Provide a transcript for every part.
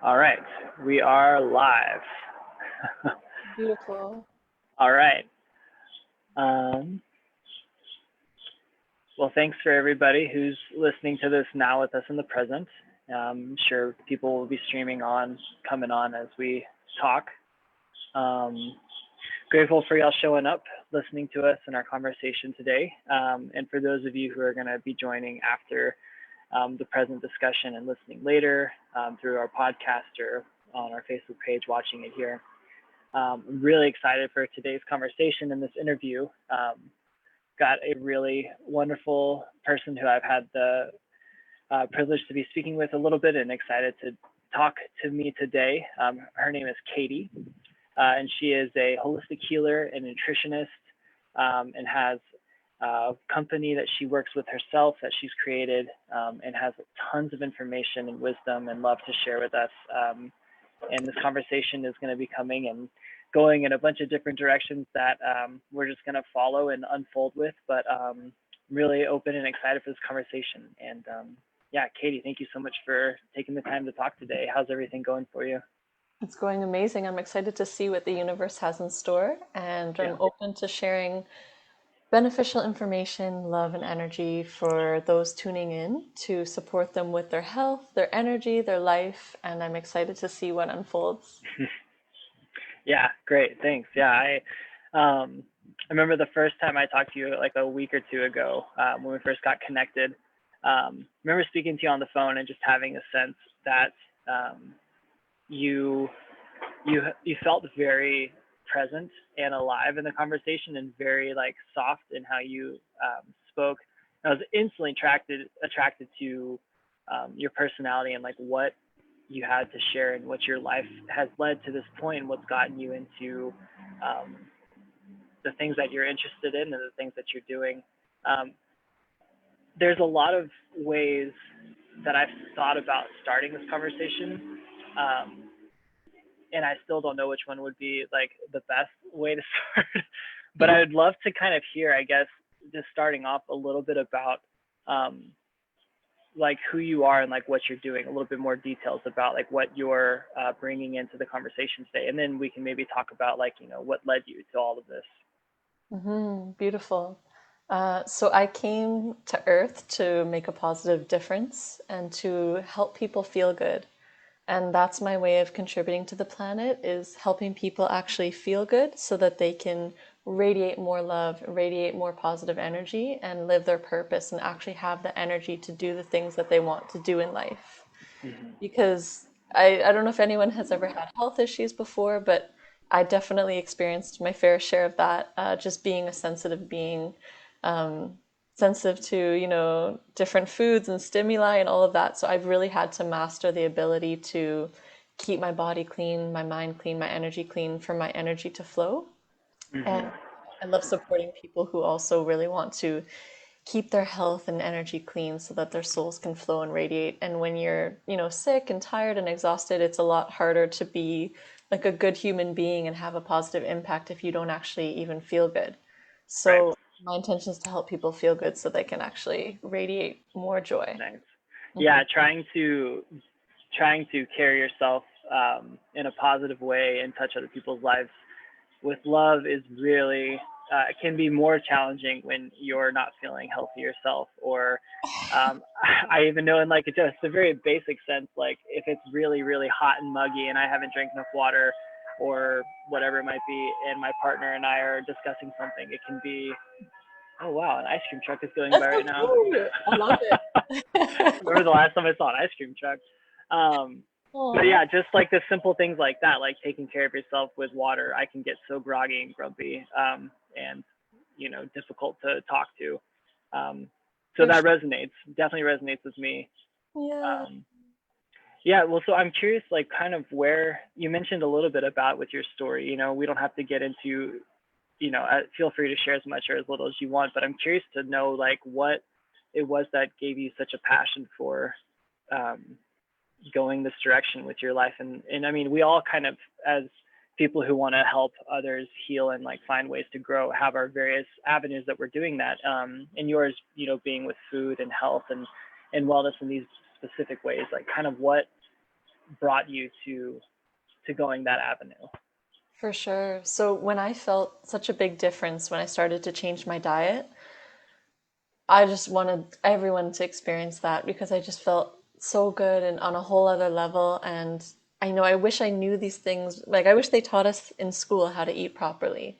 All right, we are live. Beautiful. All right. Um, well, thanks for everybody who's listening to this now with us in the present. I'm sure people will be streaming on, coming on as we talk. Um, Grateful for y'all showing up, listening to us in our conversation today. And for those of you who are going to be joining after the present discussion and listening later through our podcast or on our Facebook page, watching it here. I'm really excited for today's conversation and this interview. Got a really wonderful person who I've had the privilege to be speaking with a little bit and excited to talk to me today. Her name is Katie, and she is a holistic healer and nutritionist and has a company that she works with herself that she's created and has tons of information and wisdom and love to share with us. And this conversation is going to be coming and going in a bunch of different directions that we're just going to follow and unfold with. But really open and excited for this conversation. And yeah, Katie, thank you so much for taking the time to talk today. How's everything going for you? It's going amazing. I'm excited to see what the universe has in store, and Yeah. I'm open to sharing beneficial information, love, and energy for those tuning in to support them with their health, their energy, their life, and I'm excited to see what unfolds. Yeah, great. Thanks. Yeah, I remember the first time I talked to you like a week or two ago when we first got connected. Remember speaking to you on the phone and just having a sense that you you felt very present and alive in the conversation and very like soft in how you spoke. I was instantly attracted to your personality and like what you had to share and what your life has led to this point and what's gotten you into um, the things that you're interested in and the things that you're doing. Um, there's a lot of ways that I've thought about starting this conversation. Um, and I still don't know which one would be like the best way to start. But I would love to kind of hear, I guess, just starting off a little bit about um, like who you are and like what you're doing, a little bit more details about like what you're bringing into the conversation today, and then we can maybe talk about like what led you to all of this. Beautiful. So I came to Earth to make a positive difference and to help people feel good. And that's my way of contributing to the planet is helping people actually feel good so that they can radiate more love, radiate more positive energy and live their purpose and actually have the energy to do the things that they want to do in life. Mm-hmm. Because I don't know if anyone has ever had health issues before, but I definitely experienced my fair share of that, just being a sensitive being, um, sensitive to, different foods and stimuli and all of that. So I've really had to master the ability to keep my body clean, my mind clean, my energy clean for my energy to flow. Mm-hmm. And I love supporting people who also really want to keep their health and energy clean so that their souls can flow and radiate. And when you're, sick and tired and exhausted, it's a lot harder to be like a good human being and have a positive impact if you don't actually even feel good. Right. So my intention is to help people feel good so they can actually radiate more joy. Nice. Hmm. Yeah, trying to carry yourself in a positive way and touch other people's lives with love is really can be more challenging when you're not feeling healthy yourself. Or I even know in like just a very basic sense, like if it's really really hot and muggy and I haven't drank enough water or whatever it might be, and my partner and I are discussing something, it can be, oh wow, an ice cream truck is going by Let's go right now. cute. I love it. Remember the last time I saw an ice cream truck? Um, but Aw. yeah, just like the simple things like that, like taking care of yourself with water. I can get so groggy and grumpy, and difficult to talk to. Um, so For that sure. resonates, definitely resonates with me. Yeah. Um, yeah, well, so I'm curious, like, kind of where you mentioned a little bit about with your story. We don't have to get into, feel free to share as much or as little as you want. But I'm curious to know, like, what it was that gave you such a passion for um, going this direction with your life. And I mean, we all kind of, as people who want to help others heal and like find ways to grow, have our various avenues that we're doing that. And yours, being with food and health and wellness in these specific ways, like kind of brought you to going that avenue? For sure. So when I felt such a big difference when I started to change my diet, I just wanted everyone to experience that because I just felt so good and on a whole other level. And I wish I knew these things. Like, I wish they taught us in school how to eat properly.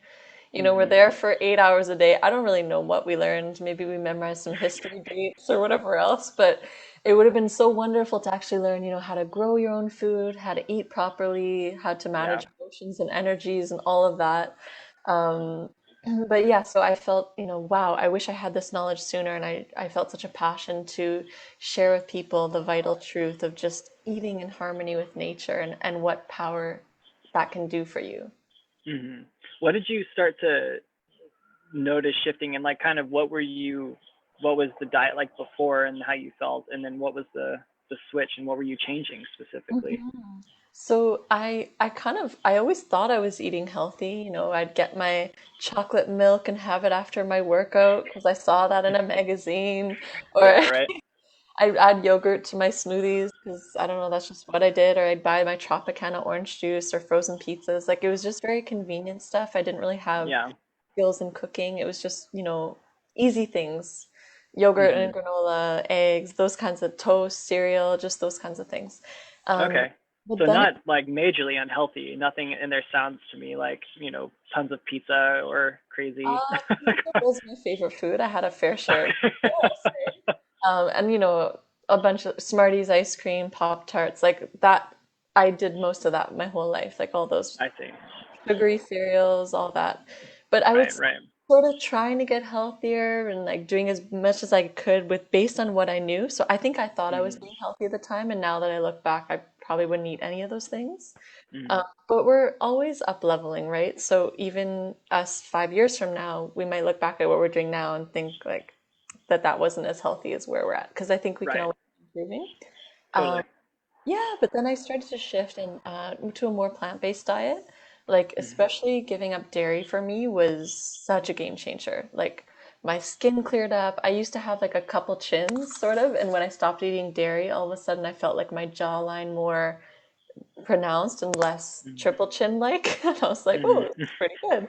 We're Hmm. there for 8 hours a day. I don't really know what we learned. Maybe we memorized some history dates or whatever else, but it would have been so wonderful to actually learn, how to grow your own food, how to eat properly, how to Yeah. manage emotions and energies and all of that. Um, but yeah, so I felt, wow, I wish I had this knowledge sooner. And I felt such a passion to share with people the vital truth of just eating in harmony with nature and what power that can do for you. Hmm. What did you start to notice shifting, and like kind of what was the diet like before and how you felt, and then what was the switch and what were you changing specifically? So I always thought I was eating healthy. I'd get my chocolate milk and have it after my workout because I saw that in a magazine, or Yeah, right. I'd add yogurt to my smoothies because I don't know, that's just what I did. Or I'd buy my Tropicana orange juice or frozen pizzas. Like, it was just very convenient stuff. I didn't really have Yeah. skills in cooking. It was just, easy things. Yogurt Hmm. and granola, eggs, those kinds of toast, cereal, just those kinds of things. Um, Okay. but So then not like majorly unhealthy. Nothing in there sounds to me like, tons of pizza or crazy. Pizza was my favorite food. I had a fair share. And a bunch of Smarties, ice cream, Pop Tarts, like that. I did most of that my whole life, like all those I see. sugary cereals, all that. But I Right, was right. sort of trying to get healthier and like doing as much as I could with based on what I knew. So I think I thought I was Hmm. being healthy at the time, and now that I look back, I probably wouldn't eat any of those things. Hmm. But we're always up leveling, right? So even us 5 years from now, we might look back at what we're doing now and think like that wasn't as healthy as where we're at. Because I think we can Right. always be improving. Totally. Yeah, but then I started to shift and to a more plant-based diet. Like, Hmm. especially giving up dairy for me was such a game changer. Like, my skin cleared up. I used to have like a couple chins, sort of, and when I stopped eating dairy, all of a sudden I felt like my jawline more pronounced and less Hmm. triple chin like. And I was like, oh, Hmm. it's pretty good.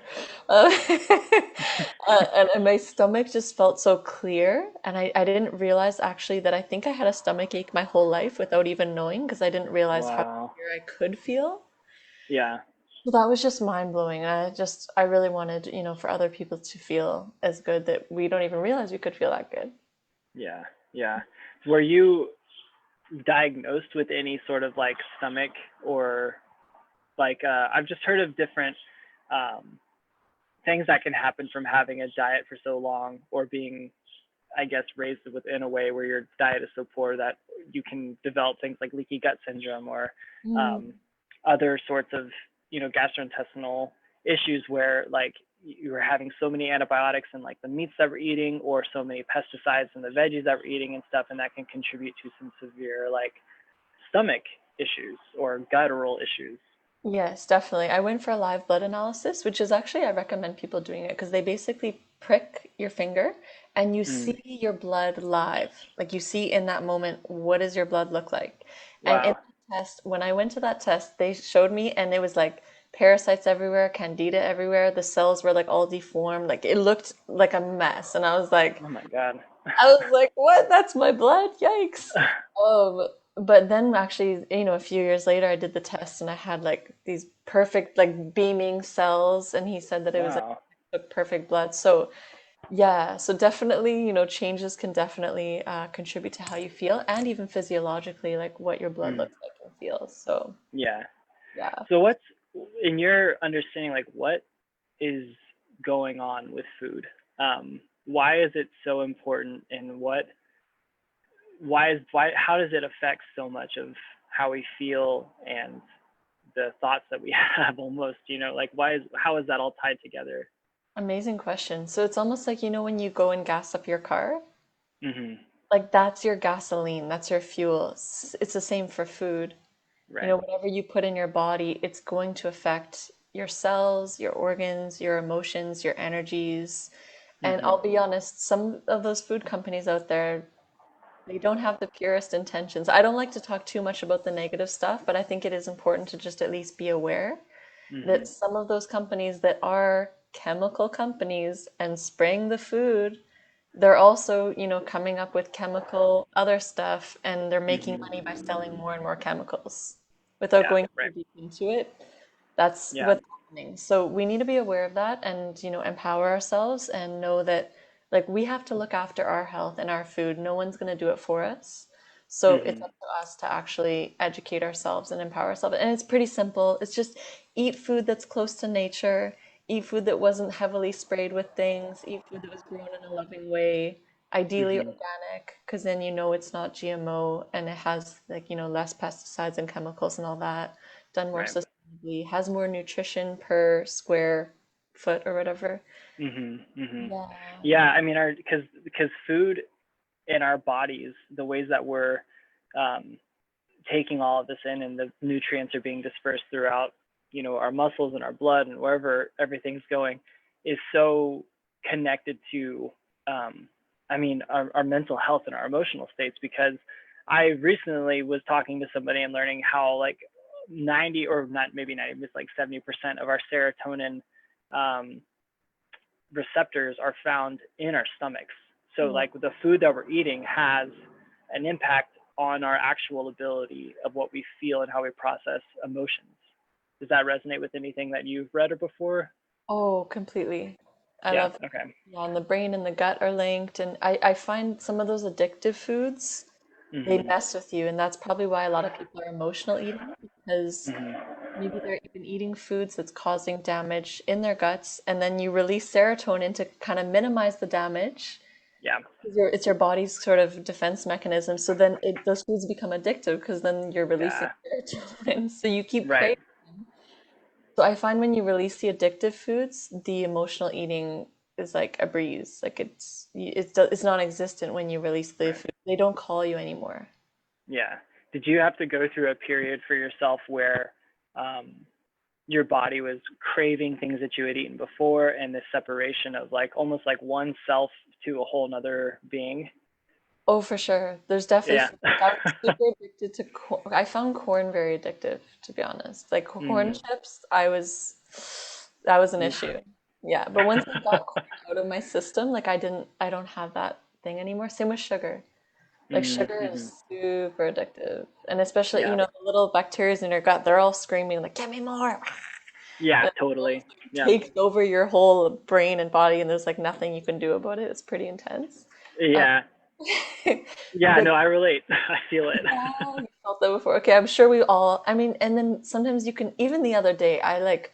Uh, and my stomach just felt so clear. And I didn't realize actually that I think I had a stomach ache my whole life without even knowing because I didn't realize how Wow. clear I could feel. Yeah. So that was just mind blowing. I really wanted, for other people to feel as good that we don't even realize we could feel that good. Yeah. Yeah. Were you diagnosed with any sort of like stomach or like I've just heard of different um, things that can happen from having a diet for so long or being, I guess, raised within a way where your diet is so poor that you can develop things like leaky gut syndrome or Mm. um, other sorts of, gastrointestinal issues where like you were having so many antibiotics in like the meats that we're eating or so many pesticides in the veggies that we're eating and stuff, and that can contribute to some severe like stomach issues or guttural issues. Yes, definitely. I went for a live blood analysis, which is actually, I recommend people doing it because they basically prick your finger and you Mm. see your blood live. Like, you see in that moment, what does your blood look like? And in Wow. the test, when I went to that test, they showed me and it was like parasites everywhere, candida everywhere. The cells were like all deformed. Like, it looked like a mess. And Oh my God. I was like, what? That's my blood? Yikes. Um, but then actually, a few years later, I did the test and I had like these perfect, like beaming cells, and he said that it was like Wow. perfect blood. So yeah, so definitely, changes can definitely contribute to how you feel, and even physiologically, like what your blood Mm. looks like and feels. So Yeah. yeah. So what's in your understanding, like what is going on with food? Why is it so important, and why how does it affect so much of how we feel and the thoughts that we have almost, like how is that all tied together? Amazing question. So it's almost like, when you go and gas up your car, Hmm. like that's your gasoline, that's your fuel. It's the same for food. Right. Whatever you put in your body, it's going to affect your cells, your organs, your emotions, your energies. And Hmm. I'll be honest, some of those food companies out there, They don't have the purest intentions. I don't like to talk too much about the negative stuff, but I think it is important to just at least be aware that Hmm. some of those companies that are chemical companies and spraying the food, they're also, coming up with chemical other stuff and they're making Hmm. money by selling more and more chemicals without Yeah, going too right. deep into it. That's Yeah. what's happening. So we need to be aware of that and, empower ourselves and know that like we have to look after our health and our food. No one's going to do it for us. So it's Hmm. up to us to actually educate ourselves and empower ourselves. And it's pretty simple. It's just eat food that's close to nature, eat food that wasn't heavily sprayed with things, eat food that was grown in a loving way, ideally Hmm. organic, because then you know it's not GMO and it has like, less pesticides and chemicals and all that, done more Right. sustainably, has more nutrition per square foot or whatever. Hmm. Hmm. Yeah. Yeah, I mean, our because food in our bodies, the ways that we're um, taking all of this in, and the nutrients are being dispersed throughout, our muscles and our blood and wherever everything's going, is so connected to, um, I mean, our mental health and our emotional states. Because I recently was talking to somebody and learning how like 90, or not, maybe 90, it's like 70% of our serotonin um, receptors are found in our stomachs. So Mm. like the food that we're eating has an impact on our actual ability of what we feel and how we process emotions. Does that resonate with anything that you've read or before? Oh, completely. I Yeah. love, Okay. yeah, and the brain and the gut are linked. And I find some of those addictive foods, they Mhm. mess with you. And that's probably why a lot of people are emotional eating because Mhm. maybe they're even eating foods that's causing damage in their guts. And then you release serotonin to kind of minimize the damage. Yeah. It's your body's sort of defense mechanism. So then those foods become addictive because then you're releasing Yeah. serotonin. So you keep Right. craving. So I find when you release the addictive foods, the emotional eating is like a breeze. Like it's non-existent when you release the Right. food. They don't call you anymore. Yeah. Did you have to go through a period for yourself where um, your body was craving things that you had eaten before, and the separation of like almost like one self to a whole nother being? Oh, for sure. There's definitely Yeah. food. Like I was super addicted to corn. I found corn very addictive, to be honest. Like corn Mm. chips, that was an Oof. issue. Yeah, but once I got corn out of my system, like I don't have that thing anymore. Same with sugar. Like sugar is Mm-hmm. super addictive. And especially, Yeah. the little bacteria in your gut, they're all screaming like, "Get me more." Yeah, And it totally. almost like Yeah. takes over your whole brain and body and there's like nothing you can do about it. It's pretty intense. Um, Yeah. Yeah, but no, I relate. I feel it. yeah, you felt that before. Okay, I'm sure we all, I mean, and then sometimes you can, even the other day, I like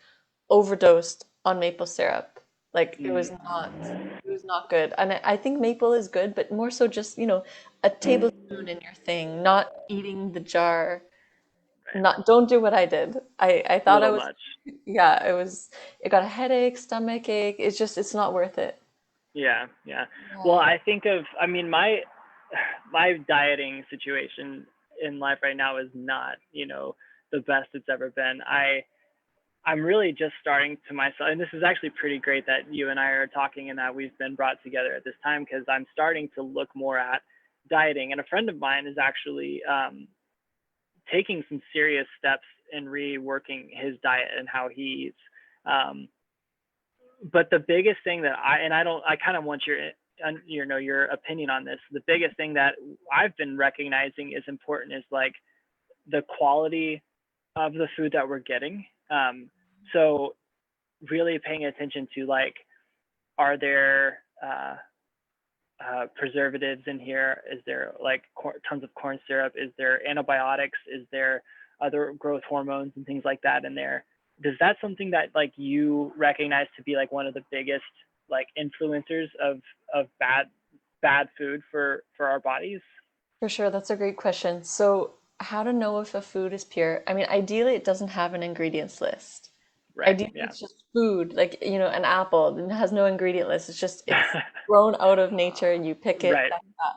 overdosed on maple syrup. Like Mm. it was not good. And I think maple is good, but more so just, a tablespoon in your thing, not eating the jar. Right. Not, don't do what I did. I thought I Little was, much. yeah, it got a headache, stomach ache. It's not worth it. Yeah, yeah. Well, Yeah. I think of, I mean, my dieting situation in life right now is not, the best it's ever been. I'm really just starting to myself, and this is actually pretty great that you and I are talking and that we've been brought together at this time, because I'm starting to look more at dieting. And a friend of mine is actually taking some serious steps in reworking his diet and how he eats. Um, but the biggest thing that I kind of want your opinion on this. The biggest thing that I've been recognizing is important is like the quality of the food that we're getting. So really paying attention to like, are there preservatives in here? Is there like tons of corn syrup? Is there antibiotics? Is there other growth hormones and things like that in there? Does that something that like you recognize to be like one of the biggest like influencers of bad food for our bodies? For sure, that's a great question. So, how to know if a food is pure? I mean, ideally, it doesn't have an ingredients list. Right. Ideally, Yeah. it's just food, like, an apple. It has no ingredient list. It's grown out of nature. You pick it, Right. that's that.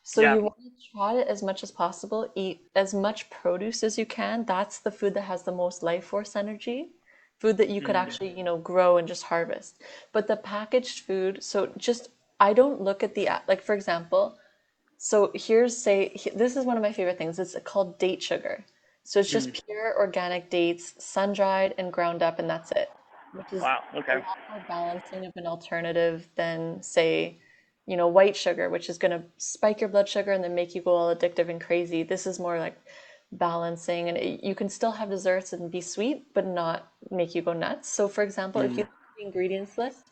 So Yeah. you want to try it as much as possible. Eat as much produce as you can. That's the food that has the most life force energy. Food that you could Mm. actually, grow and just harvest. But the packaged food, so just I don't look at like for example, So here's this is one of my favorite things. It's called date sugar. So it's Mm. just pure organic dates, sun dried and ground up, and that's it, which is Wow. a Okay. lot more balancing of an alternative than, say, white sugar, which is going to spike your blood sugar and then make you go all addictive and crazy. This is more like balancing, and you can still have desserts and be sweet, but not make you go nuts. So, for example, if you Mm. look at the ingredients list,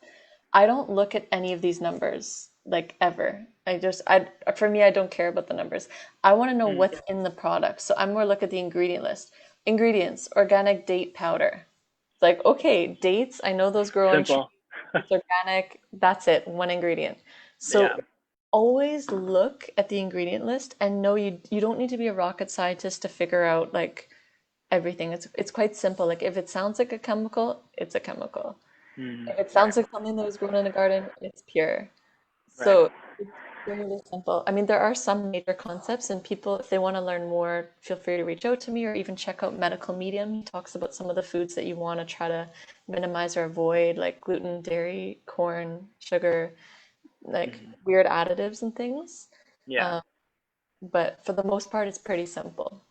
I don't look at any of these numbers like ever. For me, I don't care about the numbers. I want to know Mm. what's in the product. So I'm more look at the ingredient list. Ingredients, organic date powder. It's like, okay, dates, I know those grow on trees. Simple. It's organic. That's it, one ingredient. So Yeah. always look at the ingredient list and know you don't need to be a rocket scientist to figure out like everything. It's quite simple. Like if it sounds like a chemical, it's a chemical. Mm. If it Right. sounds like something that was grown in a garden, it's pure. Right. So it's really simple. I mean, there are some major concepts, and people, if they want to learn more, feel free to reach out to me or even check out Medical Medium. He talks about some of the foods that you want to try to minimize or avoid, like gluten, dairy, corn, sugar, like Mm. weird additives and things. Yeah. Um, but for the most part, it's pretty simple.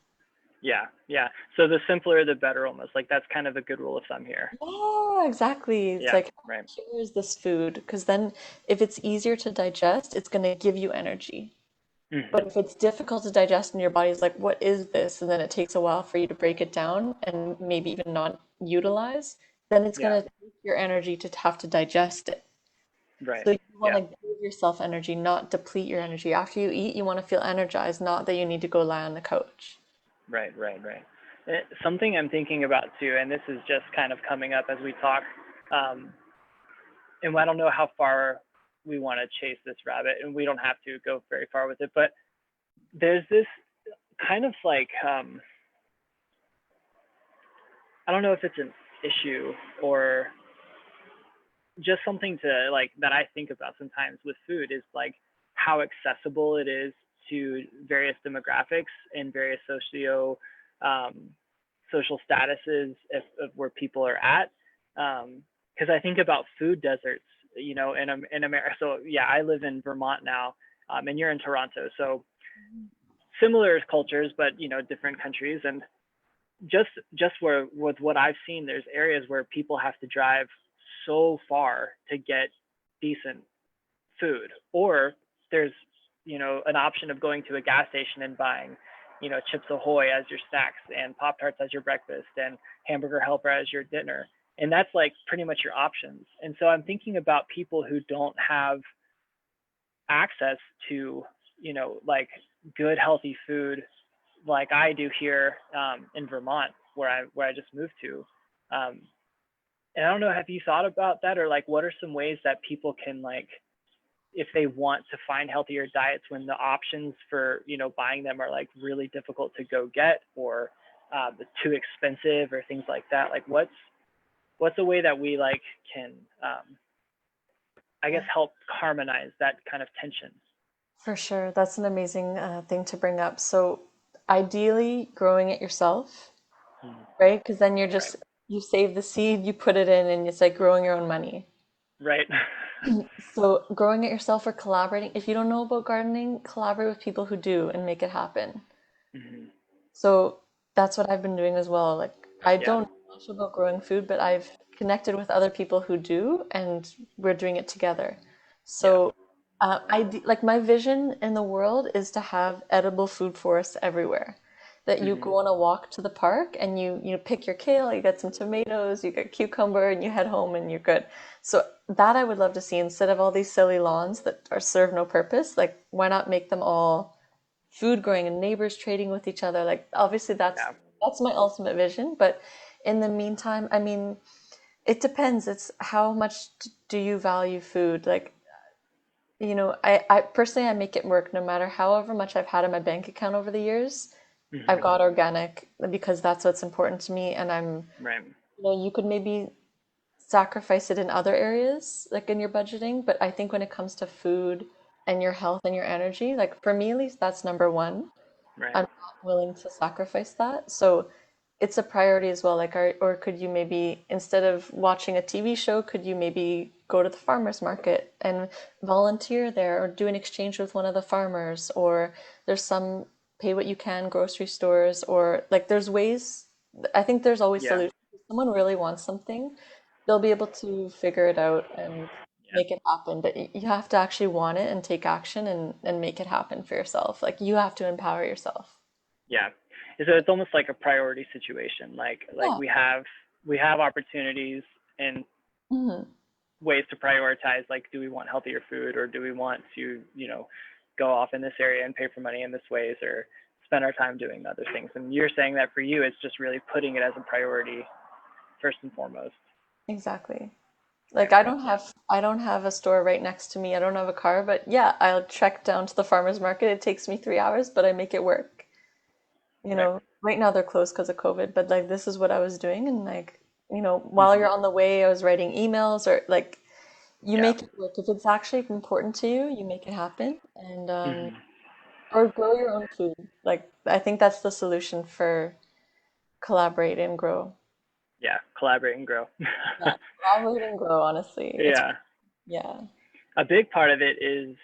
Yeah. Yeah. So the simpler, the better, almost. Like that's kind of a good rule of thumb here. Yeah, exactly. It's Yeah. like, how Right. pure is this food? Because then if it's easier to digest, it's going to give you energy. But Mm. if it's difficult to digest and your body's like, what is this? And then it takes a while for you to break it down and maybe even not utilize, then it's Yeah. going to take your energy to have to digest it. Right. So you want Yeah. to give yourself energy, not deplete your energy. After you eat, you want to feel energized, not that you need to go lie on the couch. Right. Right. Right. Something I'm thinking about too, and this is just kind of coming up as we talk, um, and I don't know how far we want to chase this rabbit, and we don't have to go very far with it, but there's this kind of like I don't know if it's an issue or just something to like that I think about sometimes with food is like how accessible it is to various demographics and various um, social statuses of where people are at. Because I think about food deserts, in America. So yeah, I live in Vermont now, and you're in Toronto. So similar cultures, but different countries. And just where with what I've seen, there's areas where people have to drive so far to get decent food, or there's an option of going to a gas station and buying Chips Ahoy as your snacks and Pop Tarts as your breakfast and Hamburger Helper as your dinner, and that's like pretty much your options. And so I'm thinking about people who don't have access to like good healthy food like I do here in Vermont, where I just moved to. Um, and I don't know, have you thought about that, or like, what are some ways that people can like, if they want to find healthier diets, when the options for buying them are like really difficult to go get, or too expensive, or things like that? Like, what's a way that we like can, I guess, Yeah. help harmonize that kind of tension? For sure. That's an amazing thing to bring up. So, ideally, growing it yourself, Hmm. right? Because then Right. you save the seed, you put it in, and it's like growing your own money. Right. So, growing it yourself or collaborating, if you don't know about gardening, collaborate with people who do and make it happen. Hmm. So, that's what I've been doing as well. Like, I Yeah. don't know much about growing food, but I've connected with other people who do, and we're doing it together. Yeah. So, like my vision in the world is to have edible food forests everywhere. That you Hmm. go on a walk to the park and you pick your kale, you get some tomatoes, you get cucumber, and you head home and you're good. So that I would love to see instead of all these silly lawns that are serve no purpose. Like why not make them all food growing and neighbors trading with each other? Like obviously Yeah. that's my ultimate vision, but in the meantime, I mean, it depends. It's how much do you value food? Like I personally I make it work no matter however much I've had in my bank account over the years. I've Hmm. got organic because that's what's important to me, and Right. you could maybe sacrifice it in other areas, like in your budgeting, but I think when it comes to food and your health and your energy, like for me at least, that's number one. Right. I'm not willing to sacrifice that. So it's a priority as well. Like, or could you maybe, instead of watching a TV show, could you maybe go to the farmer's market and volunteer there or do an exchange with one of the farmers, or there's some pay what you can grocery stores, or like there's ways. I think there's always Yeah. solutions. If someone really wants something, they'll be able to figure it out and Yeah. make it happen. But you have to actually want it and take action and make it happen for yourself. Like you have to empower yourself. Yeah. So it's almost like a priority situation. Like Yeah. we have opportunities and Hmm. ways to prioritize. Like, do we want healthier food, or do we want to, go off in this area and pay for money in this ways, or spend our time doing other things? And you're saying that for you, it's just really putting it as a priority first and foremost. Exactly. Yeah. Like Yeah. I don't have a store right next to me. I don't have a car, but yeah, I'll trek down to the farmer's market. It takes me 3 hours, but I make it work. You Right. know, right now they're closed because of COVID, but like this is what I was doing, and like, while Hmm. you're on the way, I was writing emails or like you Yeah. make it work. If it's actually important to you, you make it happen, and Hmm. or grow your own food. Like I think that's the solution for collaborate and grow. Yeah. Collaborate and grow. Yeah, collaborate and grow, honestly. It's Yeah. yeah. A big part of it is,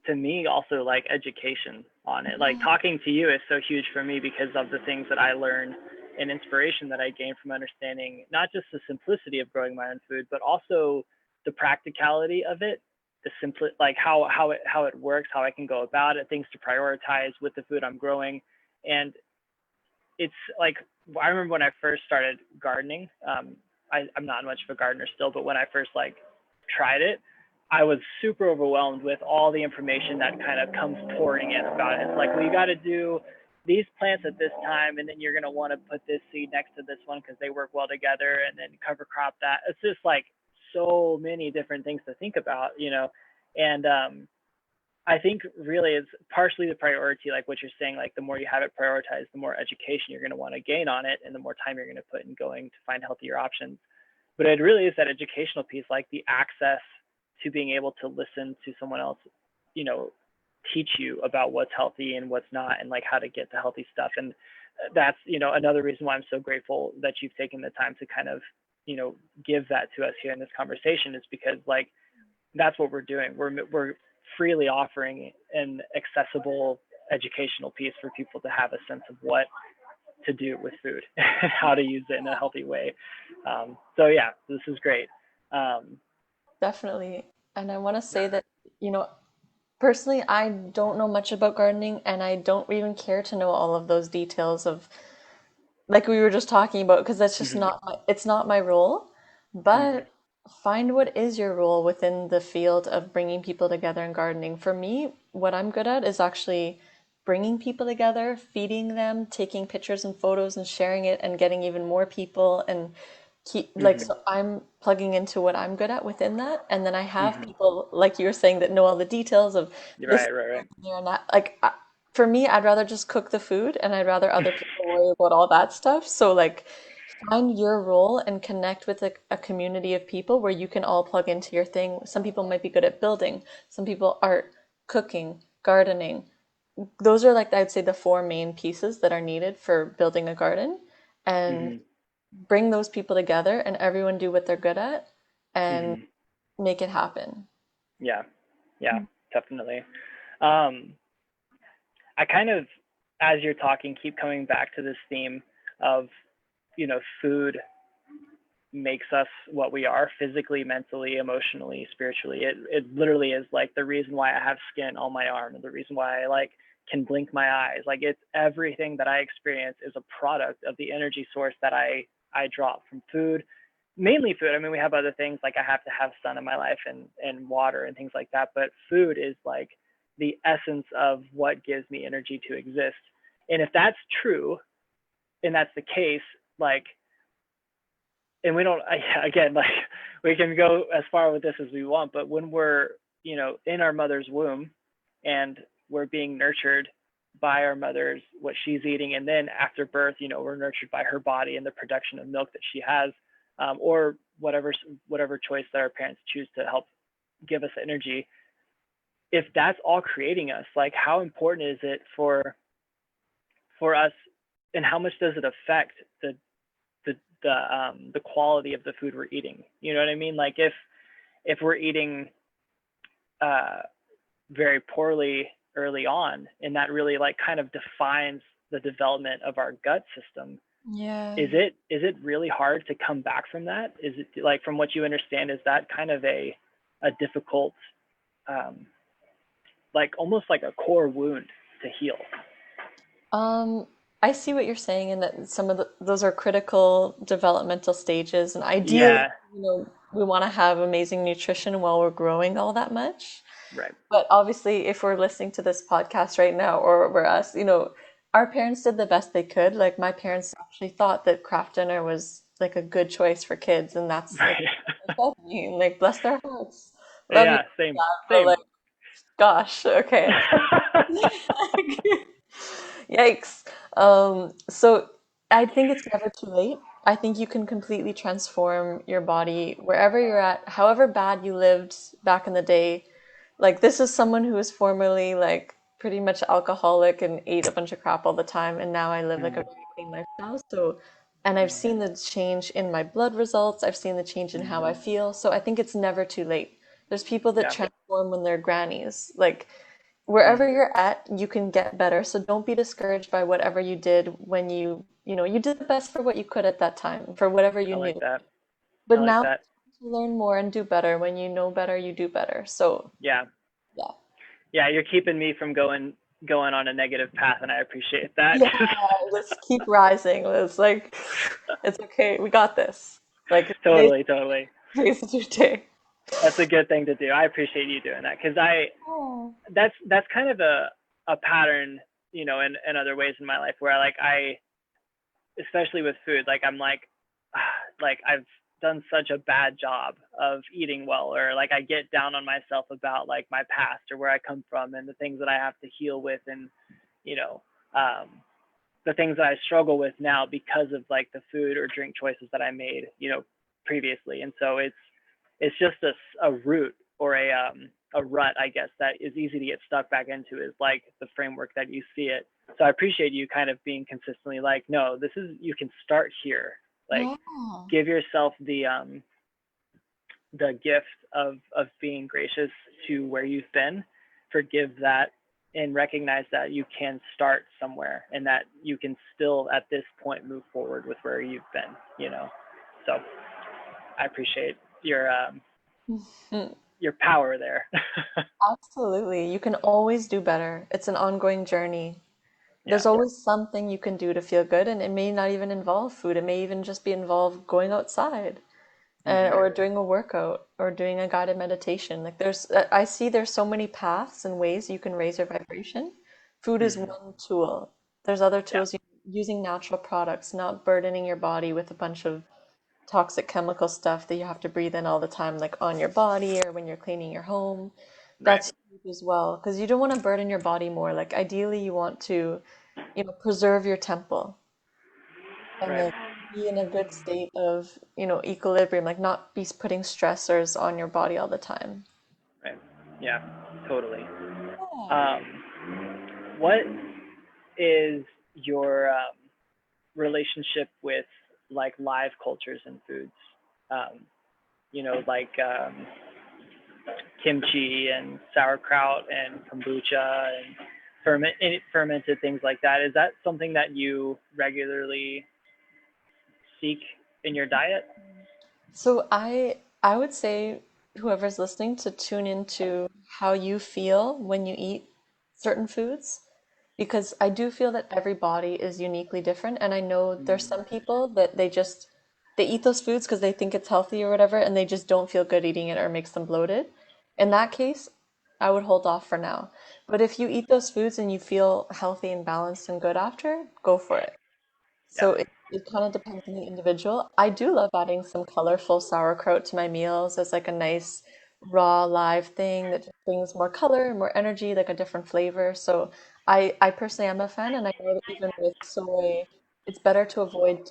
to me, also like education on it. Like, talking to you is so huge for me because of the things that I learned and inspiration that I gained from understanding not just the simplicity of growing my own food, but also the practicality of it, the simple, like how it works, how I can go about it, things to prioritize with the food I'm growing. And it's like, I remember when I first started gardening. I'm not much of a gardener still, but when I first like tried it, I was super overwhelmed with all the information that kind of comes pouring in about it. It's like, well, you got to do these plants at this time, and then you're going to want to put this seed next to this one because they work well together, and then cover crop that. It's just like so many different things to think about. And I think really it's partially the priority, like what you're saying, like the more you have it prioritized, the more education you're going to want to gain on it, and the more time you're going to put in going to find healthier options. But it really is that educational piece, like the access to being able to listen to someone else, you know, teach you about what's healthy and what's not, and like how to get the healthy stuff. And that's, another reason why I'm so grateful that you've taken the time to kind of, give that to us here in this conversation, is because like that's what we're doing. We're freely offering an accessible educational piece for people to have a sense of what to do with food and how to use it in a healthy way. So yeah, this is great. Um, Definitely. And I want to say that, you know, personally, I don't know much about gardening and I don't even care to know all of those details of like we were just talking about because that's just mhm, not my role. mhm, But find what is your role within the field of bringing people together in gardening. For me, what I'm good at is actually bringing people together, feeding them, taking pictures and photos and sharing it and getting even more people and keep like mhm, so I'm plugging into what I'm good at within that, and then I have mhm. people like you were saying that know all the details of this Right, right, right. there and that. Like for me, I'd rather just cook the food, and I'd rather other people worry about all that stuff. So like, find your role and connect with a community of people where you can all plug into your thing. Some people might be good at building, some people art, cooking, gardening. Those are like I'd say the four main pieces that are needed for building a garden. And Mhm, bring those people together and everyone do what they're good at and mhm. make it happen. Yeah, yeah, definitely. Um, I kind of, as you're talking, keep coming back to this theme of, food makes us what we are physically, mentally, emotionally, spiritually. It literally is like the reason why I have skin on my arm, and the reason why I like can blink my eyes. Like, it's everything that I experience is a product of the energy source that I draw from food, mainly food. I mean, we have other things, like I have to have sun in my life, and water and things like that, but food is like the essence of what gives me energy to exist. And if that's true, and that's the case, like, and we don't, again, like, we can go as far with this as we want, but when we're, in our mother's womb, and we're being nurtured by our mother's, what she's eating, and then after birth, we're nurtured by her body and the production of milk that she has, or whatever choice that our parents choose to help give us energy. If that's all creating us, like, how important is it for us, and how much does it affect the quality of the food we're eating? You know what I mean? Like, if we're eating uh, very poorly early on, and that really like kind of defines the development of our gut system, Yeah. is it really hard to come back from that? Is it like, from what you understand, is that kind of a difficult, um, like almost like a core wound to heal? Um, I see what you're saying, and that some of those are critical developmental stages. And ideally, Yeah, we want to have amazing nutrition while we're growing all that much. right. But obviously, if we're listening to this podcast right now, or we're us, our parents did the best they could. Like my parents actually thought that Kraft Dinner was like a good choice for kids, and that's like, Right. I mean, like bless their hearts. Let me Yeah, know same, that, but same. like, gosh, okay. Yikes. So I think it's never too late. I think you can completely transform your body wherever you're at, however bad you lived back in the day. Like this is someone who was formerly like pretty much alcoholic and ate a bunch of crap all the time, and now I live like a Mm, very clean lifestyle. So, and I've mm, seen the change in my blood results. I've seen the change in how mm. I feel. So I think it's never too late. There's people that Yeah. transform when they're grannies. Like Mm, wherever you're at, you can get better. So don't be discouraged by whatever you did when you did the best for what you could at that time, for whatever you I like knew. that. But I like now that. to learn more and do better. When you know better, you do better. So Yeah. yeah. Yeah, you're keeping me from going on a negative path, and I appreciate that. Yeah, let's keep rising. Let's like it's okay. We got this. Like today's Totally, totally. today's your day. That's a good thing to do. I appreciate you doing that, because Oh. that's kind of a pattern, in other ways in my life, where like especially with food, like I'm like, like I've done such a bad job of eating well, or like I get down on myself about like my past or where I come from and the things that I have to heal with, and you know, um, the things that I struggle with now because of like the food or drink choices that I made, previously. And so it's just a root, or a rut, I guess, that is easy to get stuck back into, is like the framework that you see it. So I appreciate you kind of being consistently like, no, you can start here. Like, Yeah. give yourself the gift of being gracious to where you've been, forgive that, and recognize that you can start somewhere, and that you can still at this point move forward with where you've been. So I appreciate your power there. Absolutely. You can always do better. It's an ongoing journey. Yeah. There's always something you can do to feel good, and it may not even involve food. It may even just be involved going outside, Hmm. or doing a workout, or doing a guided meditation. Like I see there's so many paths and ways you can raise your vibration. Food is Hmm. one tool. There's other Yeah. tools, using natural products, not burdening your body with a bunch of toxic chemical stuff that you have to breathe in all the time, like on your body or when you're cleaning your home. Right. That's huge as well, because you don't want to burden your body more. Like ideally, you want to, preserve your temple and Right. like be in a good state of, equilibrium, like not be putting stressors on your body all the time. Right. Yeah. Totally. Yeah. Um, what is your relationship with like live cultures and foods? Um, like kimchi and sauerkraut and kombucha and fermented things like that. Is that something that you regularly seek in your diet? So I would say whoever's listening to tune into how you feel when you eat certain foods, because I do feel that every body is uniquely different, and I know there's Mm, some people that they eat those foods because they think it's healthy or whatever, and they just don't feel good eating it, or it makes them bloated. In that case, I would hold off for now. But if you eat those foods and you feel healthy and balanced and good after, go for it. yeah. So it kind of depends on the individual. I do love adding some colorful sauerkraut to my meals as like a nice raw live thing that just brings more color, more energy, like a different flavor. So I personally am a fan, and I know that even with soy, it's better to avoid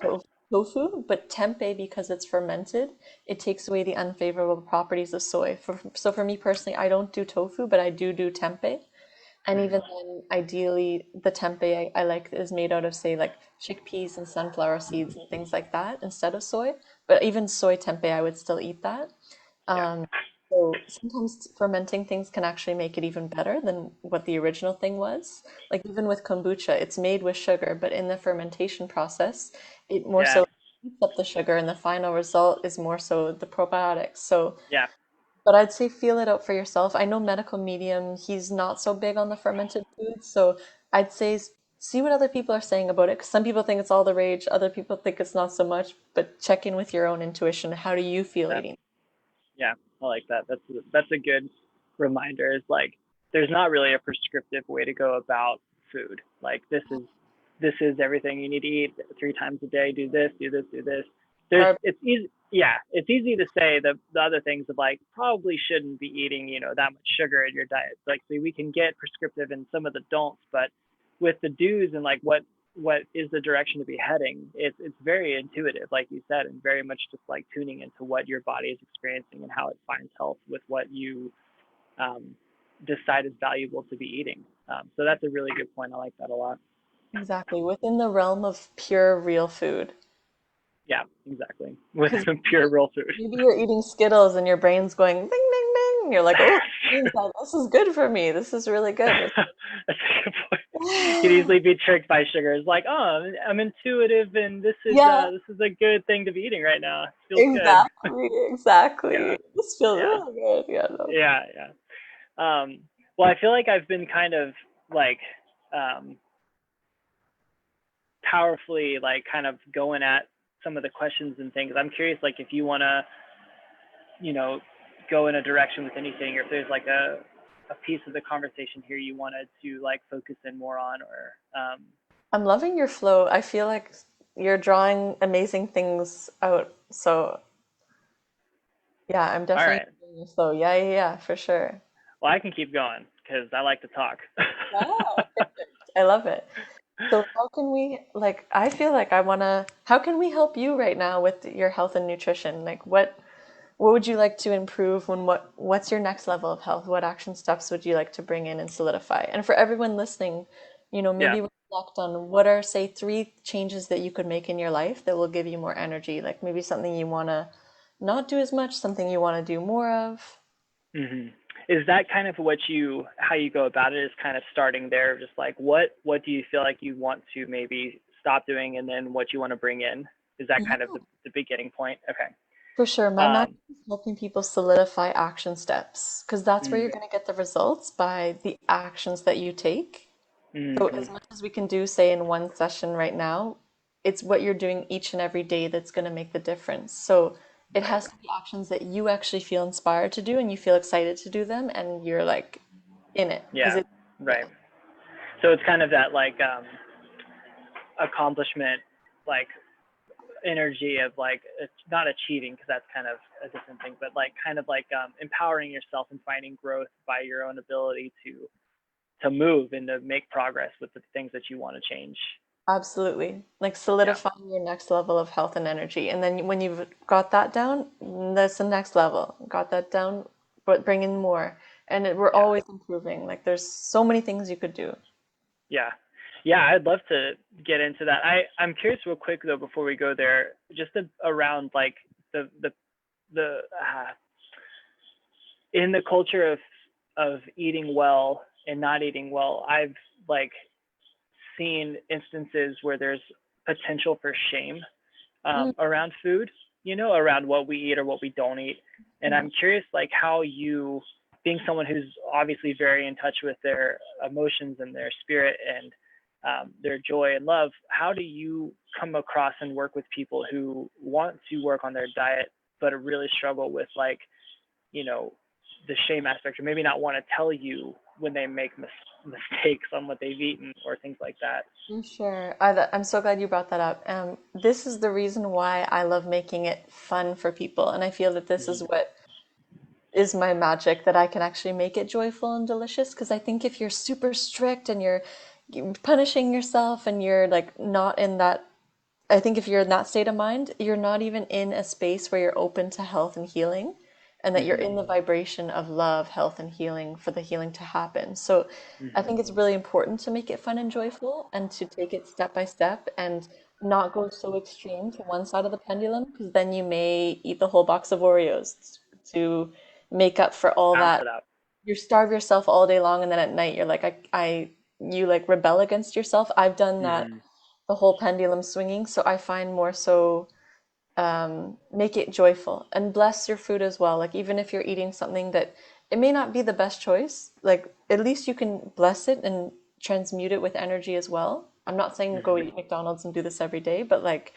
tofu, but tempeh, because it's fermented, it takes away the unfavorable properties of soy. So for me personally, I don't do tofu, but I do tempeh. And even Mm, then, ideally, the tempeh I like is made out of, say, like chickpeas and sunflower seeds and things like that instead of soy. But even soy tempeh, I would still eat that. yeah. So sometimes fermenting things can actually make it even better than what the original thing was. Like even with kombucha, it's made with sugar, but in the fermentation process, it more Yeah, so heats up the sugar, and the final result is more so the probiotics. So, yeah, but I'd say feel it out for yourself. I know medical medium, he's not so big on the fermented foods, so I'd say see what other people are saying about it. Because some people think it's all the rage, other people think it's not so much. But check in with your own intuition. How do you feel yeah, eating? yeah. I like that. That's a good reminder. Is like there's not really a prescriptive way to go about food. Like this is everything you need to eat 3 times a day. Do this, do this, do this. Carb. It's easy. Yeah, it's easy to say the other things of like probably shouldn't be eating that much sugar in your diet. Like so we can get prescriptive in some of the don'ts, but with the do's and like what is the direction to be heading, it's very intuitive, like you said, and very much just like tuning into what your body is experiencing and how it finds health with what you um, decide is valuable to be eating. So that's a really good point. I like that a lot. Exactly, within the realm of pure real food. Yeah, exactly. With Because some pure real food. maybe you're eating Skittles and your brain's going ding, ding, ding. And you're like, oh, means that this is good for me. This is really good. That's a good point. You could easily be tricked by sugar. It's like, oh, I'm intuitive, and Yeah, this is a good thing to be eating right now. It feels good. exactly, Yeah, exactly. This feels yeah, really good. Yeah, no. yeah, yeah. Well, I feel like I've been kind of like um, powerfully like kind of going at some of the questions and things. I'm curious, like if you want to, you know, go in a direction with anything, or if there's like a piece of the conversation here you wanted to like focus in more on, or I'm loving your flow. I feel like you're drawing amazing things out. So yeah, I'm all definitely right. enjoying your flow. Yeah, yeah, yeah, for sure. Well, I can keep going because I like to talk. Yeah, perfect. I love it. So how can we, like, I feel like I wanna, how can we help you right now with your health and nutrition? Like what would you like to improve what's your next level of health? What action steps would you like to bring in and solidify? And for everyone listening, Yeah. maybe reflect on what are, say, 3 changes that you could make in your life that will give you more energy. Like maybe something you wanna not do as much, something you wanna do more of. hmm Is that kind of how you go about it? Is kind of starting there, just like what do you feel like you want to maybe stop doing, and then what you want to bring in? Is that kind of Yeah. the beginning point? Okay. For sure. My magic Um, is helping people solidify action steps because that's where you're mm, going to get the results by the actions that you take. So, hmm as much as we can do, say, in one session right now, it's what you're doing each and every day that's going to make the difference. So, it Right. has to be actions that you actually feel inspired to do and you feel excited to do them and you're like in it because Yeah. yeah, Right. So it's kind of that like accomplishment, like energy of like it's not achieving because that's kind of a different thing, but like kind of like empowering yourself and finding growth by your own ability to move and to make progress with the things that you want to change. absolutely. Like Yeah. solidifying your next level of health and energy. And then when you've got that down, that's the next level. Got that down, but bring in more. And we're Yeah. always improving. Like there's so many things you could do. Yeah. Yeah, I'd love to get into that. I'm curious real quick though before we go there, just around like the in the culture of eating well and not eating well. I've like seen instances where there's potential for shame Mm, around food, around what we eat or what we don't eat. And yeah. I'm curious, like, how you, being someone who's obviously very in touch with their emotions and their spirit and their joy and love, how do you come across and work with people who want to work on their diet, but really struggle with, like, you know, the shame aspect, or maybe not want to tell you when they make mistakes on what they've eaten or things like that? For sure. I'm so glad you brought that up. This is the reason why I love making it fun for people. And I feel that this is Mm-hmm. what is my magic, that I can actually make it joyful and delicious. Because I think if you're super strict and you're punishing yourself and you're like not in that, I think if you're in that state of mind, you're not even in a space where you're open to health and healing, and that you're Mm-hmm. in the vibration of love, health, and healing for the healing to happen. So I Mm-hmm. think it's really important to make it fun and joyful and to take it step by step and not go so extreme to one side of the pendulum because then you may eat the whole box of Oreos to make up for all Balance that. it out. You starve yourself all day long, and then at night you're like, you like rebel against yourself. I've done that, Hmm. the whole pendulum swinging. So I find more so, make it joyful and bless your food as well. Like even if you're eating something that it may not be the best choice, like at least you can bless it and transmute it with energy as well. I'm not saying go Hmm. eat McDonald's and do this every day, but like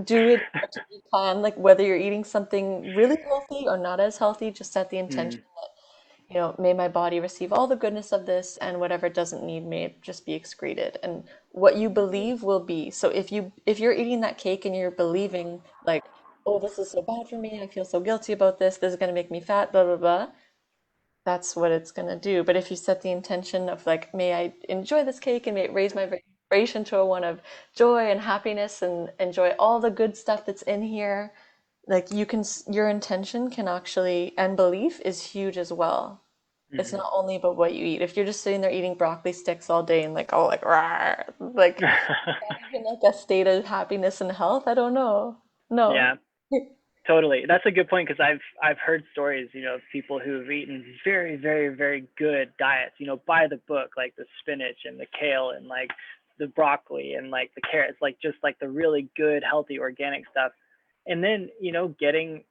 do it to plan, like whether you're eating something really healthy or not as healthy, just set the intention Mm. that, may my body receive all the goodness of this, and whatever it doesn't need may just be excreted. And what you believe will be. So if you're eating that cake and you're believing like, oh, this is so bad for me, I feel so guilty about this is going to make me fat, blah blah blah, that's what it's going to do. But if you set the intention of like, may I enjoy this cake and may it raise my vibration to a one of joy and happiness and enjoy all the good stuff that's in here, like your intention can actually, and belief is huge as well. It's Hmm. not only about what you eat. If you're just sitting there eating broccoli sticks all day and like, oh, like, rawr, like, not even like a state of happiness and health, I don't know. No. Yeah, totally. That's a good point because I've heard stories, of people who've eaten very, very, very good diets, by the book, like the spinach and the kale and like the broccoli and like the carrots, like just like the really good, healthy, organic stuff. And then, getting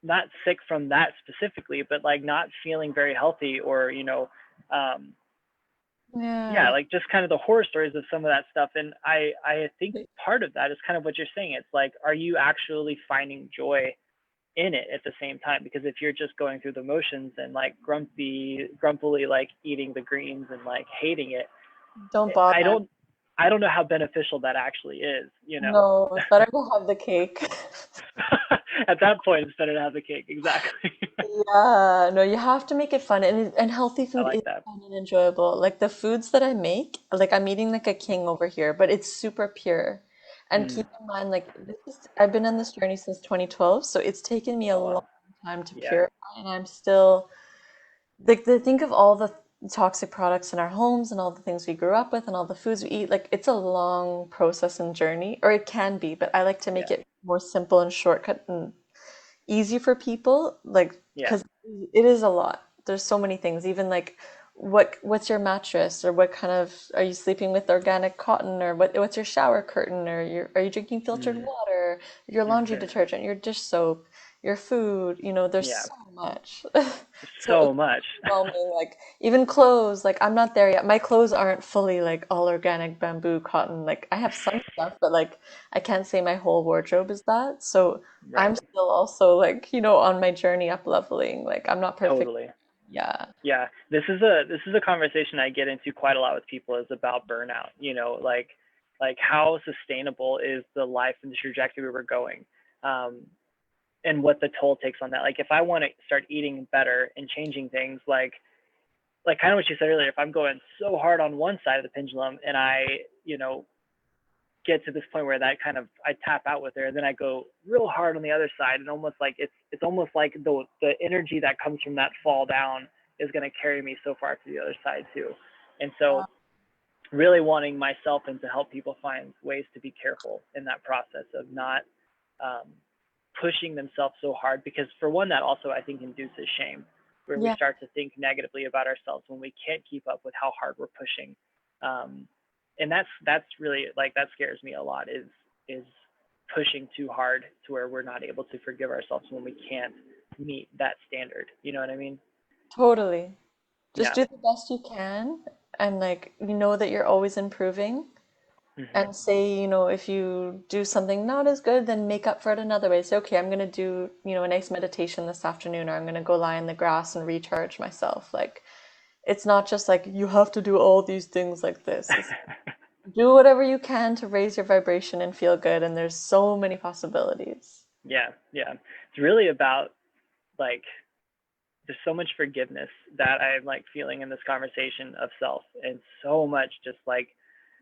not sick from that specifically, but like not feeling very healthy or, um, yeah, Yeah. like just kind of the horror stories of some of that stuff. And I think part of that is kind of what you're saying. It's like, are you actually finding joy in it at the same time? Because if you're just going through the motions and like grumpily like eating the greens and like hating it, Don't I bother. don't I don't know how beneficial that actually is. No, it's better to have the cake. At that point, it's better to have the cake. Exactly. Yeah, no, you have to make it fun, and healthy I food like is that. fun and enjoyable. Like the foods that I make, like I'm eating like a king over here, but it's super pure. And Mm. keep in mind, like I've been on this journey since 2012, so it's taken me a Oh long wow. time to Yeah. purify, and I'm still like think of all the toxic products in our homes and all the things we grew up with and all the foods we eat. Like it's a long process and journey, or it can be, but I like to make Yeah. it more simple and shortcut and easy for people, like Yeah. because it is a lot. There's so many things. Even like what's your mattress, or what kind of, are you sleeping with organic cotton, or what's your shower curtain, or are you drinking filtered Mm. water, your laundry Hmm. detergent, your dish soap, your food, there's Yeah. so much. So So much. overwhelming. Like even clothes, like I'm not there yet. My clothes aren't fully like all organic bamboo cotton. Like I have some stuff, but like I can't say my whole wardrobe is that. So Right. I'm still also like, on my journey up leveling. Like I'm not perfect. Totally. Yeah. Yeah. This is a conversation I get into quite a lot with people is about burnout. Like how sustainable is the life and the trajectory we're going, um, and what the toll takes on that. Like if I want to start eating better and changing things, like kind of what you said earlier, if I'm going so hard on one side of the pendulum and I, you know, get to this point where that kind of I tap out with her, then I go real hard on the other side, and almost like it's almost like the energy that comes from that fall down is going to carry me so far to the other side too. And so really wanting myself and to help people find ways to be careful in that process of not um, pushing themselves so hard, because for one, that also I think induces shame, where we Yeah, start to think negatively about ourselves when we can't keep up with how hard we're pushing. um, and that's really like that scares me a lot, is pushing too hard to where we're not able to forgive ourselves when we can't meet that standard, you know what I mean? totally. Just Yeah. do the best you can, and like you know that you're always improving. Hmm. And say, if you do something not as good, then make up for it another way. Say, okay, I'm gonna do, a nice meditation this afternoon, or I'm gonna go lie in the grass and recharge myself. Like it's not just like you have to do all these things like this. It's do whatever you can to raise your vibration and feel good, and there's so many possibilities. Yeah, yeah, it's really about like there's so much forgiveness that I'm like feeling in this conversation of self, and so much just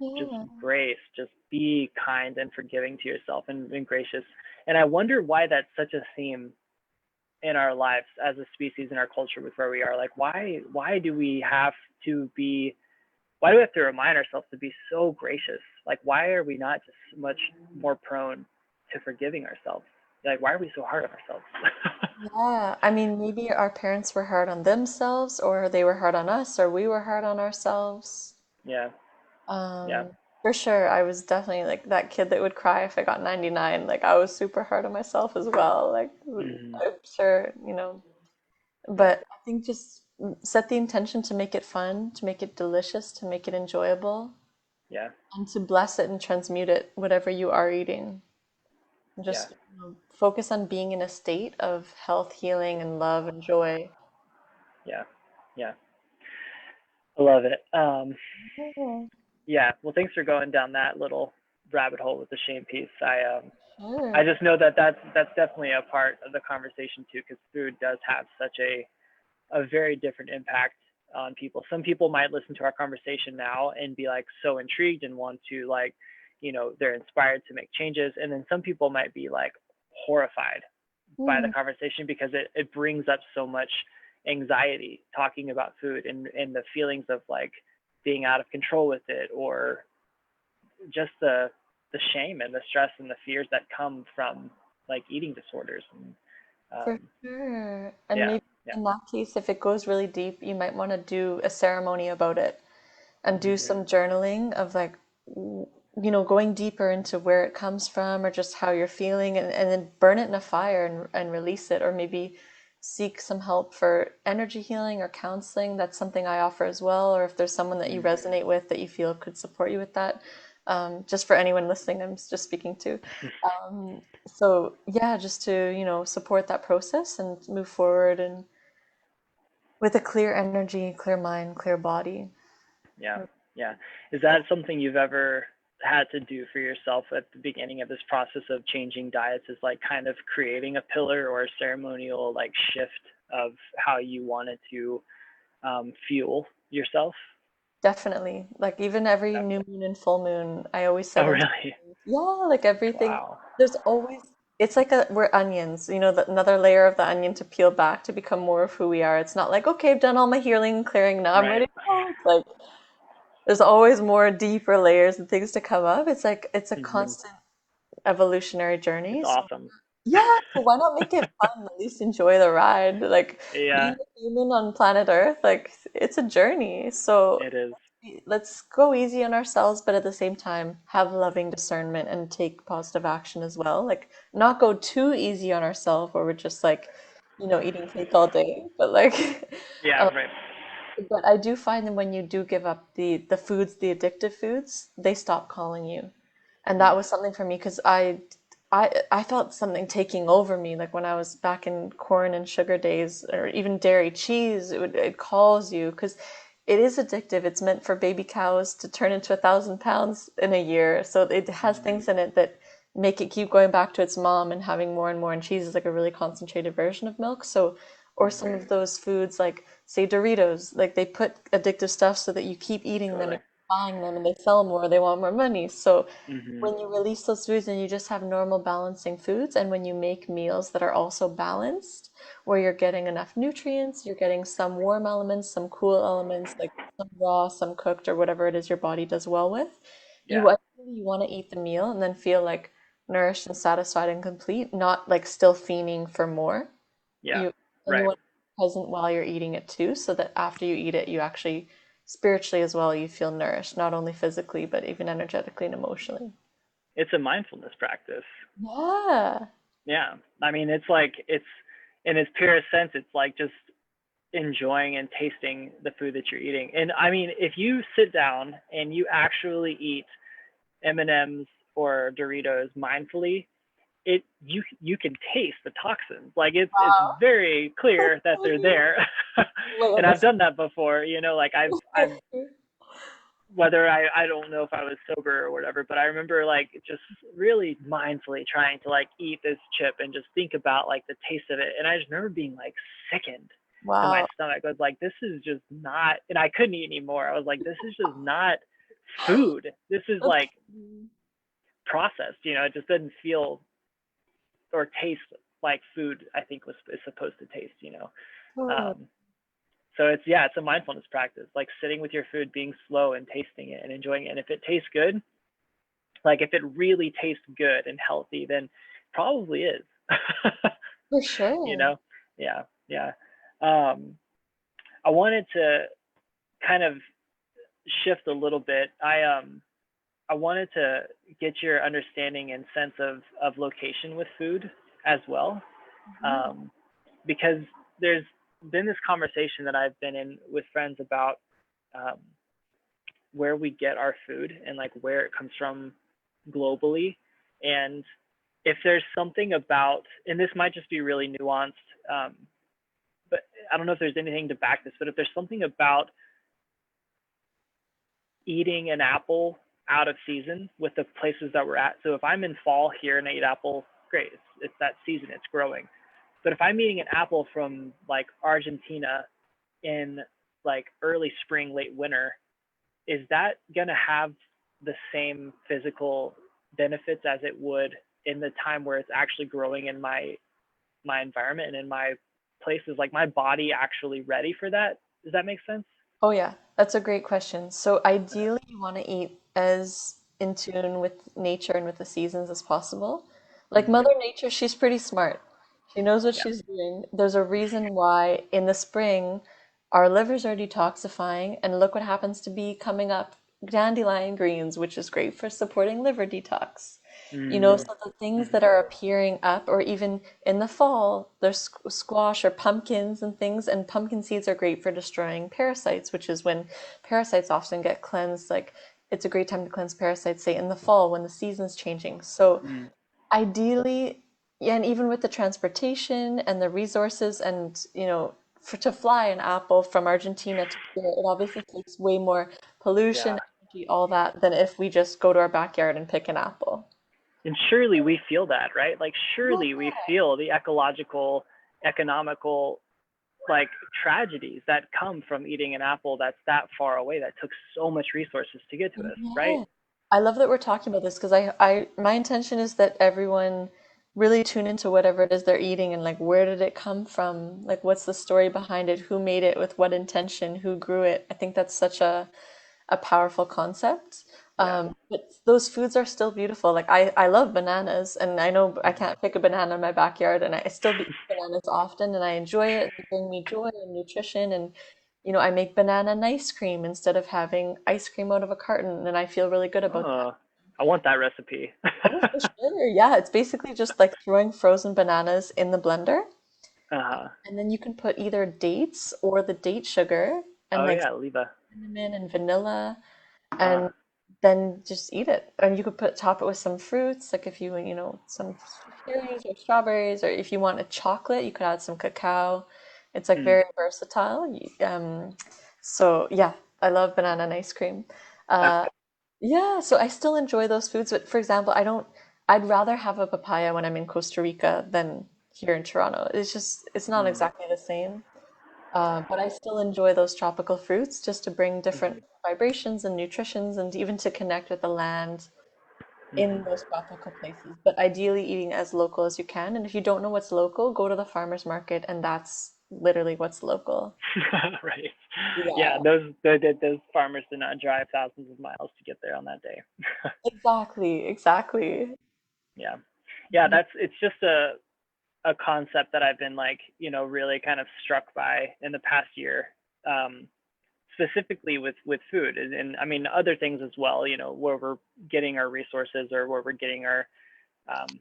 Yeah. grace, just be kind and forgiving to yourself, and gracious. And I wonder why that's such a theme in our lives as a species in our culture with where we are. Like why do we have to be why do we have to remind ourselves to be so gracious? Like why are we not just much more prone to forgiving ourselves? Like why are we so hard on ourselves? Yeah, I mean, maybe our parents were hard on themselves, or they were hard on us, or we were hard on ourselves. Yeah, yeah. For sure, I was definitely like that kid that would cry if I got 99. Like I was super hard on myself as well. Like Hmm. I'm sure, Yeah, but I think just set the intention to make it fun, to make it delicious, to make it enjoyable, yeah, and to bless it and transmute it, whatever you are eating. And yeah, just focus on being in a state of health, healing, and love and joy. yeah, yeah. I love it. Yeah, Yeah. Well, thanks for going down that little rabbit hole with the shame piece. I sure. just know that that's definitely a part of the conversation too, because food does have such a very different impact on people. Some people might listen to our conversation now and be like so intrigued and want to like, they're inspired to make changes. And then some people might be like horrified by the Hmm, conversation because it brings up so much anxiety talking about food and the feelings of like being out of control with it, or just the shame and the stress and the fears that come from like eating disorders. And for sure. And yeah, maybe yeah. in that case, if it goes really deep, you might want to do a ceremony about it and do Hmm. some journaling of like, going deeper into where it comes from or just how you're feeling and then burn it in a fire and release it, or maybe seek some help for energy healing or counseling. That's something I offer as well. Or if there's someone that you Mm. resonate with that you feel could support you with that. Just for anyone listening, I'm just speaking to. So yeah, just to, support that process and move forward and with a clear energy, clear mind, clear body. Yeah, yeah. Is that something you've ever had to do for yourself at the beginning of this process of changing diets, is like kind of creating a pillar or a ceremonial like shift of how you wanted to fuel yourself? Definitely. Like even every Yeah. new moon and full moon, I always Oh, set really? intentions. Yeah, like everything. Wow. There's always, it's like we're onions, another layer of the onion to peel back to become more of who we are. It's not like, okay, I've done all my healing and clearing, now I'm Right. ready to go. It's like there's always more deeper layers and things to come up. It's like it's a Hmm. constant evolutionary It's journey. So awesome. yeah, so why not make it fun? At least enjoy the ride. Like being Yeah, a human on planet Earth, like it's a journey. So it is. let's go easy on ourselves, but at the same time have loving discernment and take positive action as well. Like not go too easy on ourselves where we're just like, eating cake all day. But like Yeah, um, right. but I do find that when you do give up the foods, the addictive foods, they stop calling you. And that Mm. was something for me because I felt something taking over me. Like when I was back in corn and sugar days, or even dairy, cheese, it calls you because it is addictive. It's meant for baby cows to turn into 1,000 pounds in a year. So it has Mm. things in it that make it keep going back to its mom and having more and more. And cheese is like a really concentrated version of milk. So, or some Mm. of those foods like say Doritos, like they put addictive stuff so that you keep eating them Totally. and buying them and they sell more, they want more money. So Hmm. when you release those foods and you just have normal balancing foods, and when you make meals that are also balanced, where you're getting enough nutrients, you're getting some warm elements, some cool elements, like some raw, some cooked, or whatever it is your body does well with, Yeah. you want to eat the meal and then feel like nourished and satisfied and complete, not like still fiending for more. Yeah. You and you Right. want to be present while you're eating it too, so that after you eat it, you actually spiritually as well, you feel nourished, not only physically, but even energetically and emotionally. It's a mindfulness practice. Yeah. Yeah. I mean, it's like it's in its purest sense, it's like just enjoying and tasting the food that you're eating. And I mean, if you sit down and you actually eat M&Ms or Doritos mindfully, you can taste the toxins. Like it's Wow. very clear that they're there. Wait, And I've done that before, like I've okay. whether I don't know if I was sober or whatever, but I remember like just really mindfully trying to like eat this chip and just think about like the taste of it. And I just remember being like sickened to my Wow. stomach. I was like, this is just not, and I couldn't eat anymore. I was like, this is just not food. This is Okay. like processed, it just doesn't feel or taste like food, I think is supposed to taste. Oh, Um, so it's a mindfulness practice, like sitting with your food, being slow and tasting it and enjoying it. And if it tastes good, like if it really tastes good and healthy, then probably is. for you sure. know? Yeah, yeah. Um, I wanted to kind of shift a little bit. I wanted to get your understanding and sense of location with food as well, Mhm. um, because there's been this conversation that I've been in with friends about um, where we get our food and like where it comes from globally, and if there's something about, and this might just be really nuanced, um, but I don't know if there's anything to back this, but if there's something about eating an apple out of season with the places that we're at. So if I'm in fall here and I eat apple, great, it's that season, it's growing. But if I'm eating an apple from like Argentina in like early spring, late winter, is that gonna have the same physical benefits as it would in the time where it's actually growing in my environment and in my places? Like my body actually ready for that? Does that make sense? Oh yeah, that's a great question. So ideally, you want to eat as in tune with nature and with the seasons as possible. Like Mm-hmm. Mother Nature, she's pretty smart. She knows what Yeah. she's doing. There's a reason why in the spring our livers are detoxifying, and look what happens to be coming up. Dandelion greens, which is great for supporting liver detox. Mm-hmm. So the things that are appearing up, or even in the fall, there's squash or pumpkins and things, and pumpkin seeds are great for destroying parasites, which is when parasites often get cleansed. Like it's a great time to cleanse parasites, say in the fall when the season's changing. So Mm-hmm. ideally, yeah, and even with the transportation and the resources, and for to fly an apple from Argentina to here, it obviously takes way more pollution, Yeah. energy, all that, than if we just go to our backyard and pick an apple. And surely we feel that, right? Like surely we Yeah. feel the ecological, economical, like tragedies that come from eating an apple that's that far away that took so much resources to get to us, right? Yeah. I love that we're talking about this because my intention is that everyone really tune into whatever it is they're eating and like where did it come from? Like what's the story behind it? Who made it? With what intention? Who grew it? I think that's such a powerful concept. Yeah. But those foods are still beautiful. Like I love bananas, and I know I Mm-hmm. can't pick a banana in my backyard, and I still eat bananas often, and I enjoy it. They bring me joy and nutrition, and I make banana ice cream instead of having ice cream out of a carton, and I feel really good about that. Oh, I want that recipe. Oh, for sure. Yeah, it's basically just like throwing frozen bananas in the blender, Uh-huh. and then you can put either dates or the date sugar and Oh like yeah, Leva. cinnamon and vanilla Uh, and then just eat it. And you could top it with some fruits, like if some cherries or strawberries, or if you want a chocolate, you could add some cacao. It's like mm, very versatile. So yeah, I love banana and ice cream. Uh, okay. yeah, so I still enjoy those foods, but for example, I'd rather have a papaya when I'm in Costa Rica than here in Toronto. It's not Mm, exactly the same. But I still enjoy those tropical fruits just to bring different mm-hmm, vibrations and nutritions and even to connect with the land in mm-hmm. those tropical places. But ideally eating as local as you can. And if you don't know what's local, go to the farmer's market and that's literally what's local. Right. Yeah, Yeah, those farmers did not drive thousands of miles to get there on that day. exactly, exactly. Yeah. Yeah, it's just a concept that I've been like, really kind of struck by in the past year. Specifically with food and I mean other things as well, where we're getting our resources or where we're getting our um,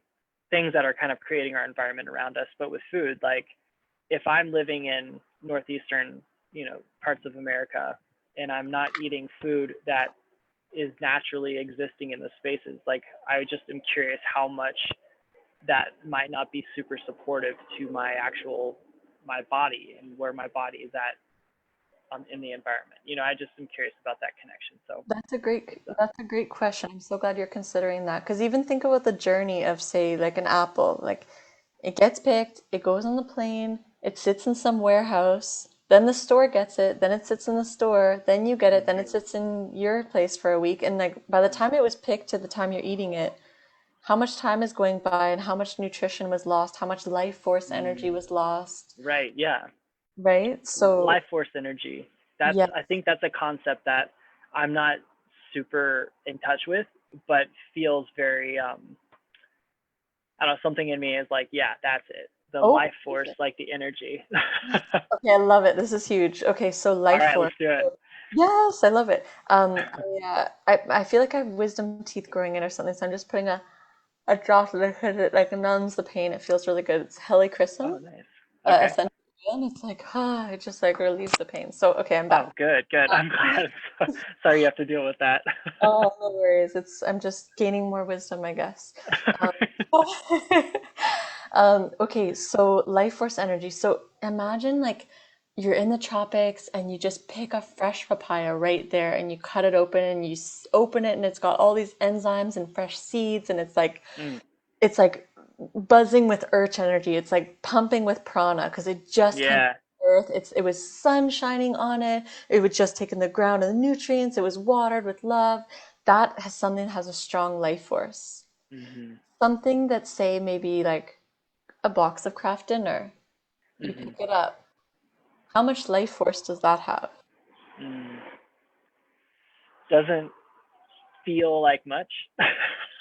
things that are kind of creating our environment around us. But with food, like if I'm living in northeastern, parts of America and I'm not eating food that is naturally existing in the spaces, like I just am curious how much that might not be super supportive to my body and where my body is at in the environment. I just am curious about that connection. So it's That's a great question. I'm so glad you're considering that. Because even think about the journey of, say, like an apple. Like it gets picked, it goes on the plane, it sits in some warehouse, then the store gets it, then it sits in the store, then you get it, then mm-hmm, it sits in your place for a week. And like by the time it was picked to the time you're eating it, how much time is going by and how much nutrition was lost, how much life force energy mm, was lost, right, yeah, right? So life force energy. yeah, I think that's a concept that I'm not super in touch with, but feels very I don't know, something in me is like, yeah, that's it. the Oh, life force, like the energy. okay, I love it. This is huge. Okay, so All life right, force. let's do it. Yes, I love it. I feel like I have wisdom teeth growing in or something, so I'm just putting a droplet because it like numbs the pain. It feels really good. It's Oh, helichrysum, nice. Okay. essential oil, and it's like it just like relieves the pain. So okay, I'm Oh, back. good, good. I'm glad. Sorry you have to deal with that. Oh, no worries. I'm just gaining more wisdom, I guess. Um, okay, so life force energy. So imagine like you're in the tropics and you just pick a fresh papaya right there and you cut it open and you open it and it's got all these enzymes and fresh seeds and Mm, it's like buzzing with earth energy. It's like pumping with prana because it just came yeah. from earth. It was sun shining on it. It was just taking the ground and the nutrients. It was watered with love. That has something that has a strong life force. Mhm. Something that say maybe like a box of Kraft Dinner. You Mhm. pick it up. How much life force does that have? Mm. Doesn't feel like much.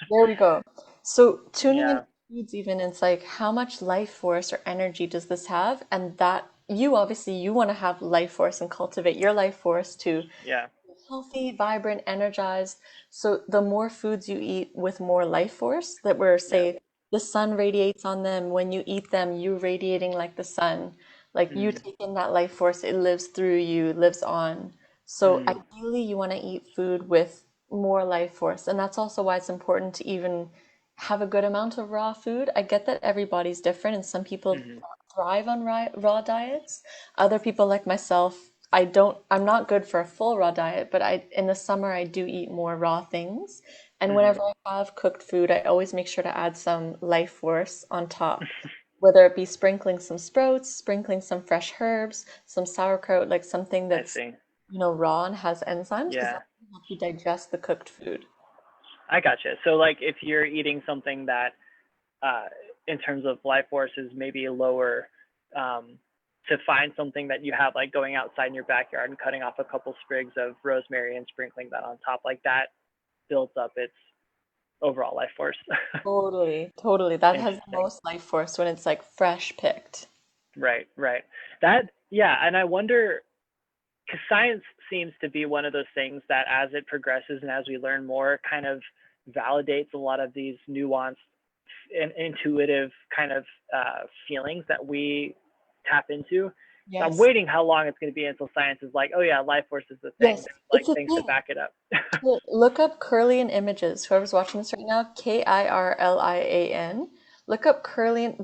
There we go. So tuning into Yeah. foods even, it's like how much life force or energy does this have? And that you obviously you want to have life force and cultivate your life force to Yeah. be healthy, vibrant, energized. So the more foods you eat with more life force that were Yeah. say the sun radiates on them, when you eat them, you radiating like the sun. Like you Mm. take in that life force, it lives through you, lives on. So Mm. ideally you want to eat food with more life force. And that's also why it's important to even have a good amount of raw food. I get that everybody's different and some people Mhm. thrive on raw diets. Other people like myself, I'm not good for a full raw diet, but in the summer I do eat more raw things. And Mhm. whenever I have cooked food, I always make sure to add some life force on top. Whether it be sprinkling some sprouts, sprinkling some fresh herbs, some sauerkraut, like something I that's see. raw and has enzymes, because Yeah. that can help you digest the cooked food. I gotcha. So like if you're eating something that uh in terms of life force is maybe lower, um to find something that you have like going outside in your backyard and cutting off a couple sprigs of rosemary and sprinkling that on top like that builds up its overall life force. Totally, totally. That has the Interesting. most life force when it's like fresh picked. Right, right. That, yeah, and I wonder, because science seems to be one of those things that as it progresses and as we learn more, kind of validates a lot of these nuanced and intuitive kind of feelings that we tap into. So I'm Yes. waiting how long it's going to be until science is like, oh yeah, life force is the thing. Yes, There's like it's a things to thing. back it up. Look up Kirlian images. Whoever's watching this right now, Kirlian. Look up Kirlian.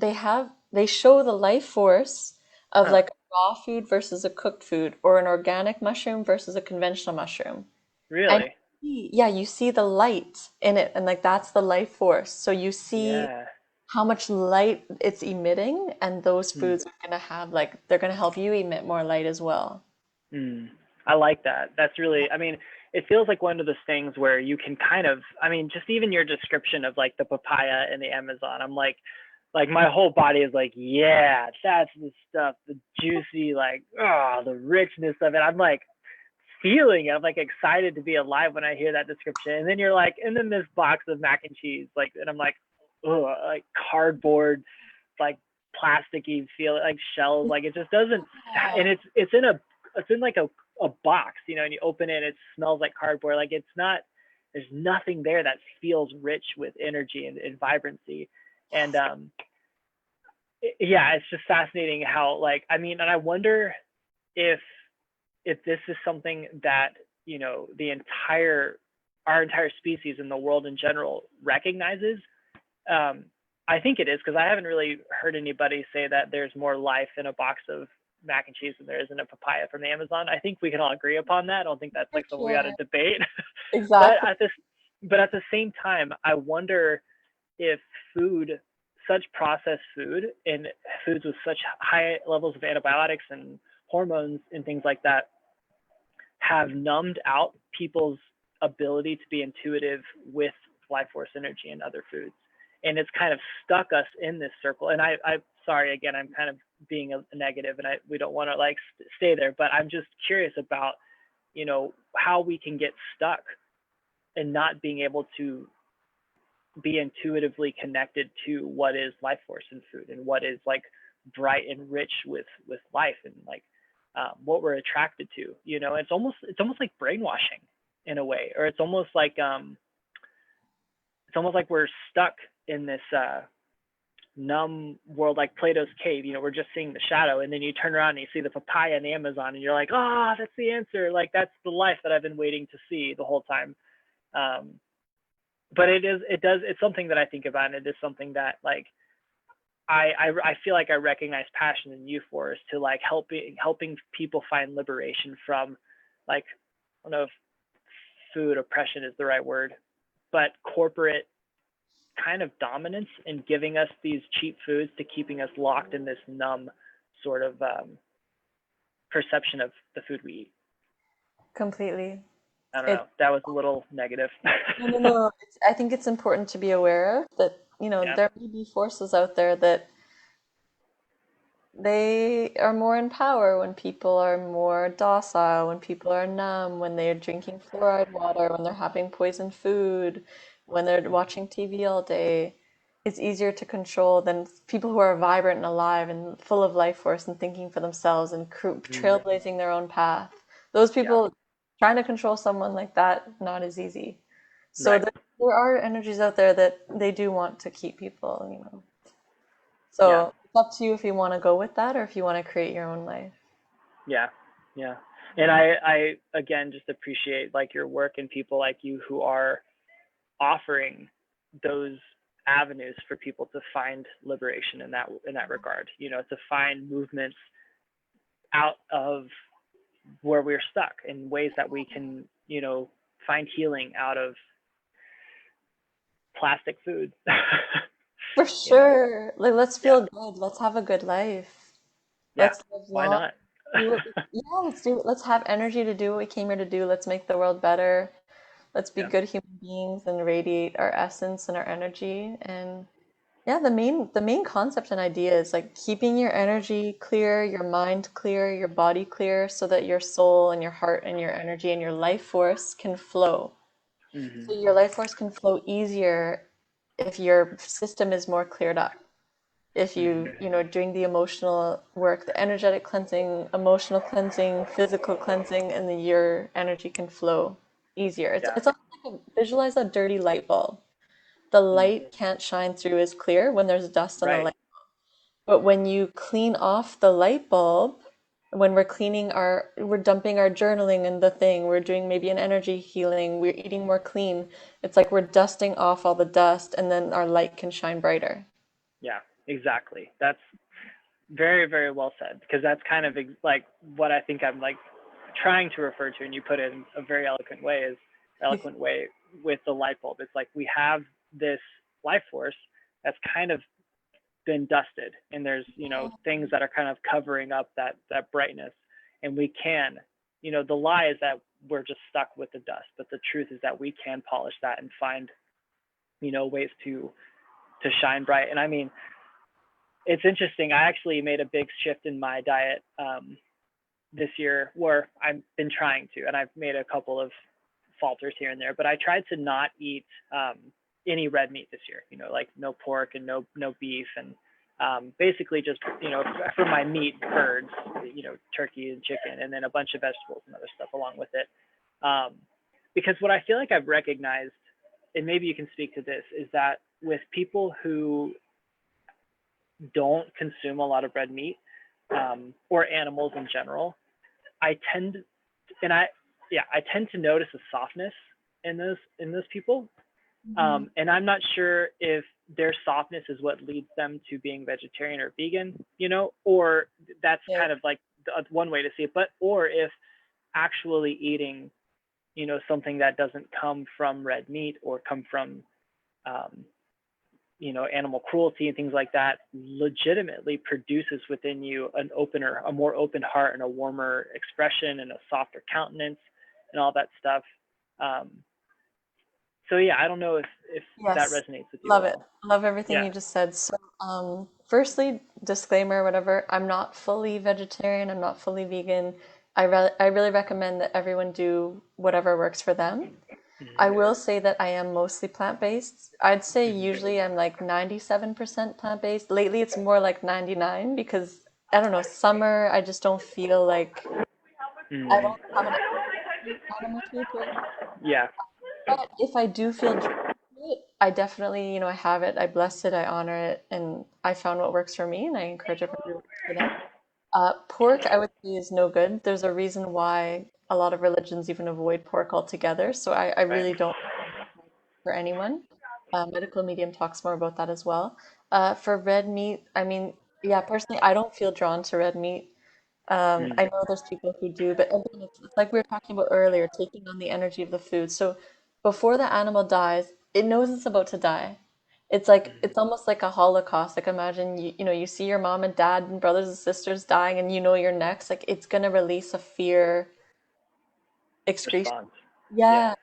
They show the life force of Huh? like a raw food versus a cooked food, or an organic mushroom versus a conventional mushroom. And Really? yeah, you see the light in it, and like that's the life force. So you see Yeah. how much light it's emitting, and those Hmm. foods are gonna have like they're gonna help you emit more light as well. Mm, I like that. That's really, I mean, it feels like one of those things where you can kind of, I mean, just even your description of like the papaya in the Amazon, I'm like my whole body is like, yeah, that's the stuff, the juicy, like, oh, the richness of it. I'm like feeling it. I'm like excited to be alive when I hear that description. And then you're like, and then this box of mac and cheese, like, and I'm like, oh, like cardboard, like plasticky feel like shells. Like it just doesn't, and it's in like a box, you know, and you open it, and it smells like cardboard. Like it's not, there's nothing there that feels rich with energy and vibrancy. And yeah, it's just fascinating how like, I mean, and I wonder if this is something that, you know, the entire our entire species and the world in general recognizes. um, I think it is, because I haven't really heard anybody say that there's more life in a box of mac and cheese than there is in a papaya from the Amazon. I think we can all agree upon that. I don't think that's For like something we got to sure. debate. but Exactly. at this but at the same time, I wonder if food, such processed food and foods with such high levels of antibiotics and hormones and things like that, have numbed out people's ability to be intuitive with life force energy and other foods. And it's kind of stuck us in this circle. And I sorry, again, I'm kind of being a negative, and we don't want to like stay there, but I'm just curious about, you know, how we can get stuck and not being able to be intuitively connected to what is life force in food and what is like bright and rich with life and like what we're attracted to. You know, it's almost like brainwashing in a way, or it's almost like we're stuck in this numb world, like Plato's cave. You know, we're just seeing the shadow, and then you turn around and you see the papaya in the Amazon, and you're like, ah, oh, that's the answer. Like that's the life that I've been waiting to see the whole time. Um, but it's something that I think about, and it is something that like I feel like I recognize passion in you for, is to like helping people find liberation from, like, I don't know if food oppression is the right word, but corporate kind of dominance in giving us these cheap foods to keeping us locked in this numb sort of perception of the food we eat. Completely. I don't It know. That was a little negative. No, no, no. I think it's important to be aware of that, Yeah. there may be forces out there that they are more in power when people are more docile, when people are numb, when they're drinking fluoride water, when they're having poisoned food, when they're watching TV all day. It's easier to control than people who are vibrant and alive and full of life force and thinking for themselves and Mm. trailblazing their own path. Those Yeah. people, trying to control someone like that, not as easy. So Right. there are energies out there that they do want to keep people. Yeah. So it's up to you if you want to go with that or if you want to create your own life. Yeah. Yeah. And I again just appreciate like your work and people like you who are offering those avenues for people to find liberation in that regard. You know, to find movements out of where we're stuck in ways that we can, you know, find healing out of plastic food. For You know? sure. Like, let's Yeah. feel good. Let's have a good life. Yeah. Let's live Why long. not? Do what yeah, let's do it. Let's have energy to do what we came here to do. Let's make the world better. Let's be Yeah. good human beings and radiate our essence and our energy. And yeah, the main concept and idea is like keeping your energy clear, your mind clear, your body clear, so that your soul and your heart and your energy and your life force can flow. Hmm. So your life force can flow easier if your system is more cleared up. If Hmm. doing the emotional work, the energetic cleansing, emotional cleansing, physical cleansing, and then your energy can flow easier. It's Yeah. it's almost like visualize a dirty light bulb. The Mm. light can't shine through as clear when there's dust on the Right. light. But when you clean off the light bulb, when we're dumping our journaling in the thing, we're doing maybe an energy healing, we're eating more clean. It's like we're dusting off all the dust and then our light can shine brighter. Yeah. Exactly. That's very, very well said, because that's kind of like what I think I'm like trying to refer to, and you put it in a very eloquent way with the light bulb. It's like we have this life force that's kind of been dusted, and there's, you know, things that are kind of covering up that brightness, and we can, you know, the lie is that we're just stuck with the dust, but the truth is that we can polish that and find, you know, ways to shine bright. And I mean, it's interesting. I actually made a big shift in my diet this year, where I've been trying to, and I've made a couple of falters here and there, but I tried to not eat any red meat this year. You know, like no pork and no beef, and basically just, you know, for my meat, birds, you know, turkey and chicken, and then a bunch of vegetables and other stuff along with it. Um, because what I feel like I've recognized, and maybe you can speak to this, is that with people who don't consume a lot of red meat, or animals in general, I tend and I yeah, I tend to notice a softness in those people. Mhm. And I'm not sure if their softness is what leads them to being vegetarian or vegan, you know, or that's Yeah. kind of like one way to see it, but or if actually eating, you know, something that doesn't come from red meat or come from um, you know, animal cruelty and things like that legitimately produces within you a more open heart and a warmer expression and a softer countenance and all that stuff. Um, so yeah, I don't know if that Yes. resonates with you at Love it. all. Love everything Yeah. you just said. So, firstly, disclaimer, whatever, I'm not fully vegetarian, I'm not fully vegan. I really recommend that everyone do whatever works for them. I Hmm. will say that I am mostly plant-based. I'd say usually I'm like 97% plant-based. Lately it's more like 99 because I don't know, summer I just don't feel like I Hmm. don't have enough animal food right now. Yeah. But if I do feel drawn to it, I definitely, I have it, I bless it, I honor it, and I found what works for me, and I encourage everyone to do what works for them. Pork, I would say, is no good. There's a reason why a lot of religions even avoid pork altogether. So I Right. really don't for anyone. Medical medium talks more about that as well. For red meat, I mean, yeah, personally, I don't feel drawn to red meat. I Mm. know there's people who do, but again, it's like we were talking about earlier, taking on the energy of the food. So before the animal dies, it knows it's about to die. It's like Mhm. it's almost like a holocaust. Like imagine you see your mom and dad and brothers and sisters dying, and you know you're next. Like it's gonna release a fear excretion. Response. Yeah. Yeah.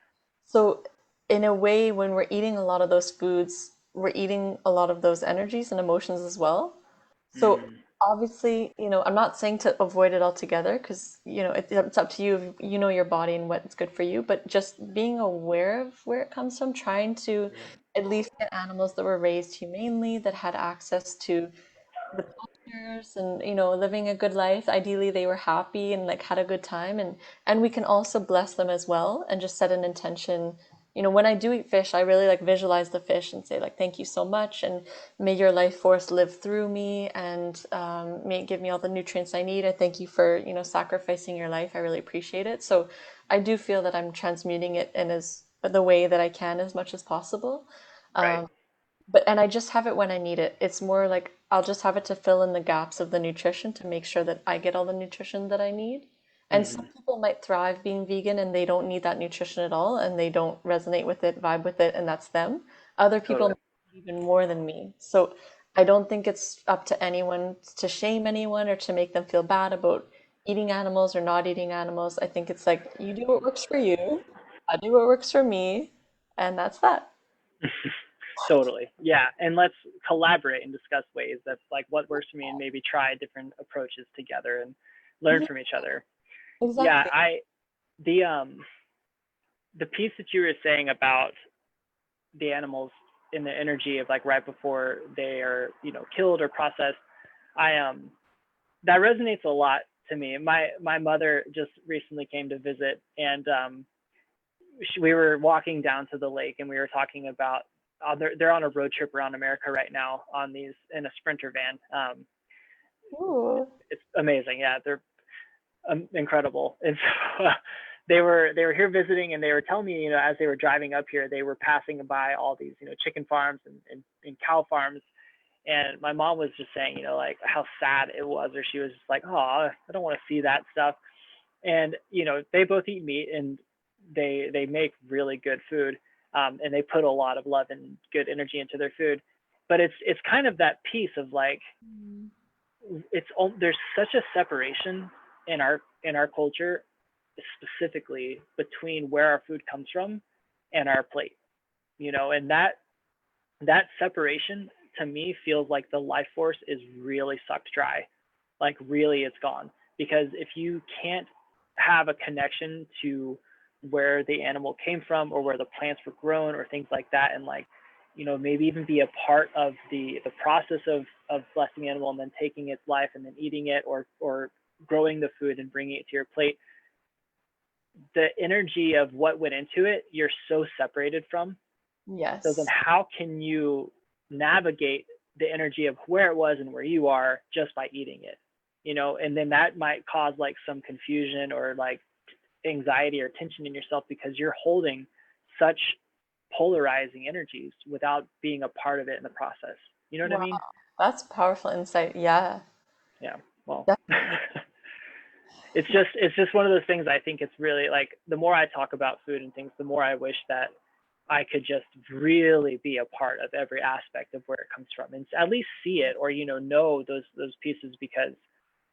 So in a way, when we're eating a lot of those foods, we're eating a lot of those energies and emotions as well. So Mm. obviously, I'm not saying to avoid it altogether because, it's up to you. You know your body and what's good for you, but just being aware of where it comes from, trying to at least get animals that were raised humanely, that had access to the pastures and living a good life. Ideally they were happy and like had a good time, and we can also bless them as well and just set an intention. When I do eat fish, I really like visualize the fish and say like thank you so much, and may your life force live through me, and may it give me all the nutrients I need. I thank you for sacrificing your life. I really appreciate it. So I do feel that I'm transmuting it in as the way that I can as much as possible. Right. And I just have it when I need it. It's more like I'll just have it to fill in the gaps of the nutrition to make sure that I get all the nutrition that I need. And some Hmm. people might thrive being vegan and they don't need that nutrition at all and they don't resonate with it, vibe with it, and that's them. Other people Totally. might need even more than me. So I don't think it's up to anyone to shame anyone or to make them feel bad about eating animals or not eating animals. I think it's like you do what works for you, I do what works for me, and that's that. Totally. Yeah. And let's collaborate and discuss ways that like what works for me and maybe try different approaches together and learn Yeah, from each other. Yeah, exactly. the um the piece that you were saying about the animals in the energy of like right before they are, killed or processed, I that resonates a lot to me. My mother just recently came to visit, and we were walking down to the lake and we were talking about they're on a road trip around America right now on these in a Sprinter van. Ooh. It's amazing. Yeah, they're incredible. And so they were here visiting, and they were telling me, as they were driving up here, they were passing by all these, chicken farms and cow farms. And my mom was just saying, like how sad it was, or she was just like, oh, I don't want to see that stuff. And they both eat meat, and they make really good food, and they put a lot of love and good energy into their food. But it's kind of that piece of like it's there's such a separation in our culture, specifically between where our food comes from and our plate, and that separation to me feels like the life force is really sucked dry, like really it's gone. Because if you can't have a connection to where the animal came from or where the plants were grown or things like that, and like maybe even be a part of the process of blessing the animal and then taking its life and then eating it, or growing the food and bringing it to your plate, the energy of what went into it you're so separated from. So then Yes. how can you navigate the energy of where it was and where you are just by eating it? And then that might cause like some confusion or like anxiety or tension in yourself because you're holding such polarizing energies without being a part of it in the process. You know what I Wow. mean? That's powerful insight. Yeah, Yeah. Well, definitely. it's just one of those things. I think it's really like the more I talk about food and things, the more I wish that I could just really be a part of every aspect of where it comes from and at least see it, or know those pieces, because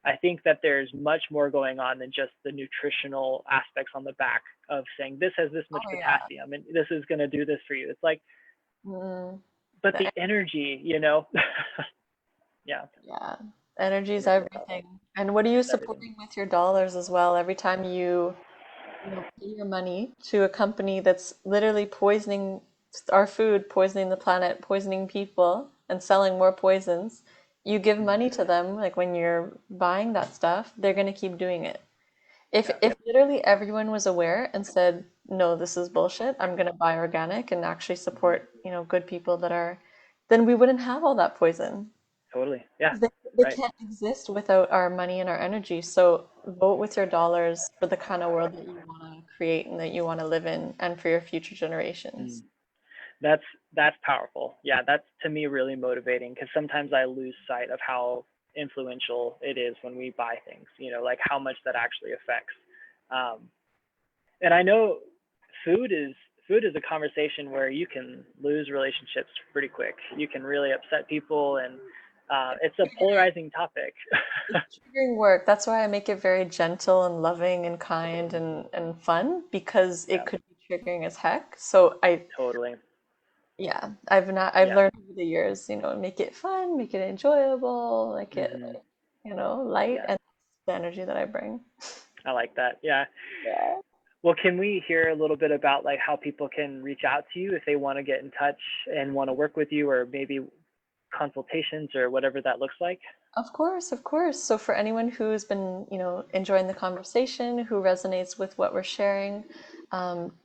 I think that there's much more going on than just the nutritional aspects on the back of saying this has this much Oh yeah. potassium and this is going to do this for you. It's like, Mm, but the the, energy. Yeah, yeah. Energy is energy is everything. And what are you everything. supporting with your dollars as well? Every time you pay your money to a company that's literally poisoning our food, poisoning the planet, poisoning people, and selling more poisons. You give Mm, money to them, like when you're buying that stuff, they're going to keep doing it. If yeah, if literally everyone was aware and said, "No, this is bullshit. I'm going to buy organic and actually mhm, support, good people that are," then we wouldn't have all that poison. totally. Yeah, 'Cause they right. can't exist without our money and our energy. So vote with your dollars for the kind of world that you want to create and that you want to live in and for your future Mm. generations. That's that's powerful. Yeah, that's to me really motivating because sometimes I lose sight of how influential it is when we buy things. Like how much that actually affects. Um, and I know food is food is a conversation where you can lose relationships pretty quick. You can really upset people, and it's a polarizing topic. It's triggering work. That's why I make it very gentle and loving and kind and fun because it Yeah, could be triggering as heck. So totally. yeah, I've Yeah. learned over the years, make it fun, make it enjoyable, make it Hmm. light, Yeah, and that's the energy that I bring. I like that. Yeah. Yeah. Well, can we hear a little bit about like how people can reach out to you if they want to get in touch and want to work with you, or maybe consultations or whatever that looks like? Of course, of course. So for anyone who's been, enjoying the conversation, who resonates with what we're sharing,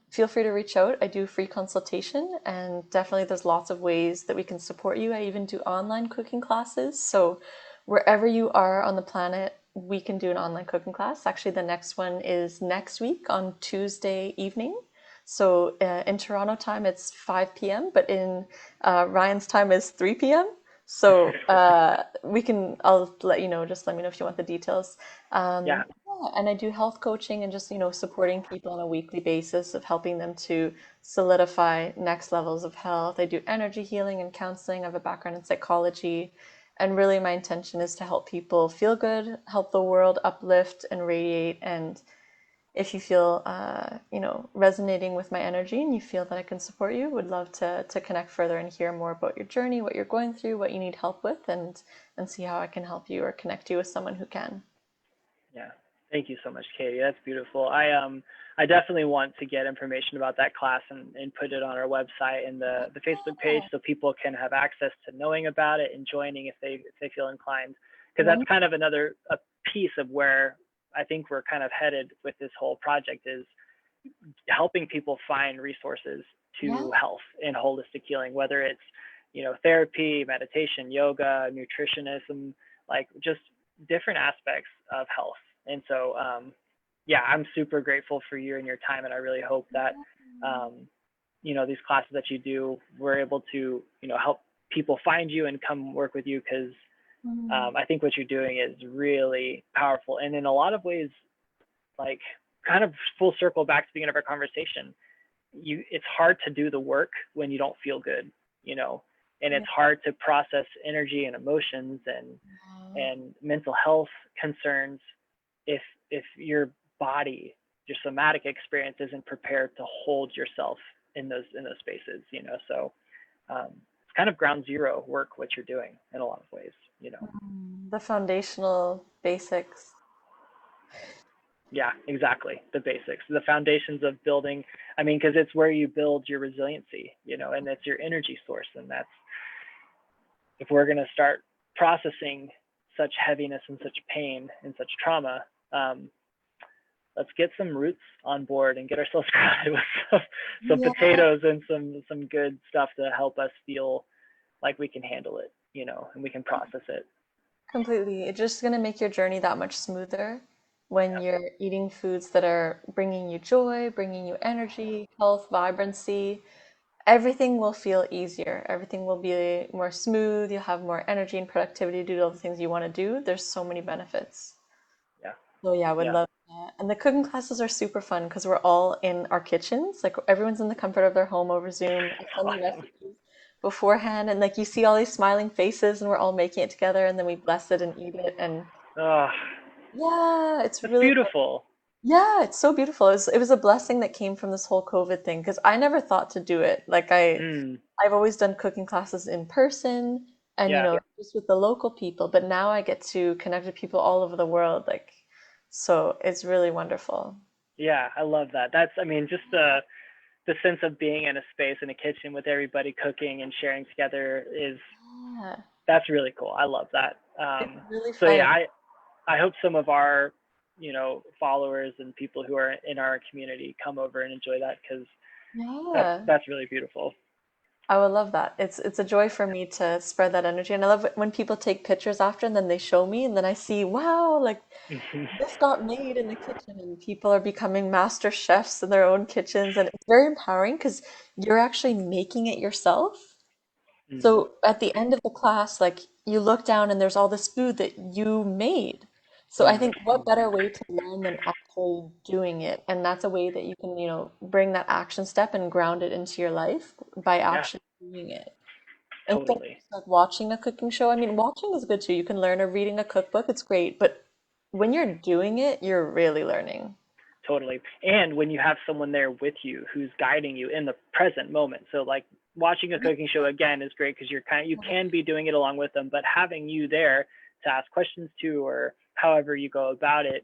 feel free to reach out. I do free consultation, and definitely there's lots of ways that we can support you. I even do online cooking classes. So wherever you are on the planet, we can do an online cooking class. Actually, the next one is next week on Tuesday evening. So in Toronto time, it's 5 p.m., but in Ryan's time is 3 p.m. So I'll let you know, just let me know if you want the details. Yeah. Yeah, and I do health coaching and just, supporting people on a weekly basis of helping them to solidify next levels of health. I do energy healing and counseling. I have a background in psychology. And really, my intention is to help people feel good, help the world uplift and radiate. And if you feel, resonating with my energy and you feel that I can support you, would love to connect further and hear more about your journey, what you're going through, what you need help with, and see how I can help you or connect you with someone who can. Yeah. Thank you so much, Katie. That's beautiful. I definitely want to get information about that class and put it on our website and the Facebook page so people can have access to knowing about it and joining if they feel inclined. Because that's One, kind of another a piece of where I think we're kind of headed with this whole project is helping people find resources yeah, to health and holistic healing, whether it's therapy, meditation, yoga, nutritionism, like just different aspects of health. And so, yeah, I'm super grateful for you and your time, and I really hope that these classes that you do, we're able to help people find you and come work with you because mm, I think what you're doing is really powerful, and in a lot of ways, like kind of full circle back to the beginning of our conversation, it's hard to do the work when you don't feel good, you know, and yeah, it's hard to process energy and emotions and mental health concerns if your body, your somatic experience isn't prepared to hold yourself in those spaces. So it's kind of ground zero work what you're doing in a lot of ways. the foundational basics. Yeah, exactly. The basics, the foundations of building. I mean, because it's where you build your resiliency, and it's your energy source. And that's if we're going to start processing such heaviness and such pain and such trauma, um, let's get some roots on board and get ourselves grounded with some Yeah, potatoes and some good stuff to help us feel like we can handle it, and we can process it. completely. It's just going to make your journey that much smoother when Yeah, you're eating foods that are bringing you joy, bringing you energy, health, vibrancy. Everything will feel easier. Everything will be more smooth. You'll have more energy and productivity to do all the things you want to do. There's so many benefits. yeah, So yeah, I would yeah. love that. And the cooking classes are super fun because we're all in our kitchens. Like everyone's in the comfort of their home over Zoom. I send the Awesome. recipes beforehand, and like you see all these smiling faces, and we're all making it together, and then we bless it and eat it. And Oh, yeah, it's that's really beautiful. yeah, it's so beautiful. It was a blessing that came from this whole COVID thing because I never thought to do it. Like Mm, I've always done cooking classes in person and yeah. just with the local people, but now I get to connect with people all over the world. Like so it's really wonderful. Yeah, I love that. That's, I mean, just the sense of being in a space in a kitchen with everybody cooking and sharing together is Yeah, that's really cool. I love that. it's really So fun. yeah, I hope some of our followers and people who are in our community come over and enjoy that because Yeah. that's really beautiful. I would love that. It's a joy for me to spread that energy. And I love it when people take pictures after and then they show me and then I see, wow, like this got made in the kitchen and people are becoming master chefs in their own kitchens and it's very empowering because you're actually making it yourself. Hmm. So at the end of the class, like you look down and there's all this food that you made. So I Hmm. think what better way to learn than actually doing it? And that's a way that you can, bring that action step and ground it into your life by Yeah, actually doing it. Instead of totally. just like watching a cooking show. I mean, watching is good too. You can learn or reading a cookbook, it's great. But when you're doing it, you're really learning. Totally. And when you have someone there with you who's guiding you in the present moment. So like watching a cooking show again is great because you can be doing it along with them, but having you there to ask questions to or however you go about it,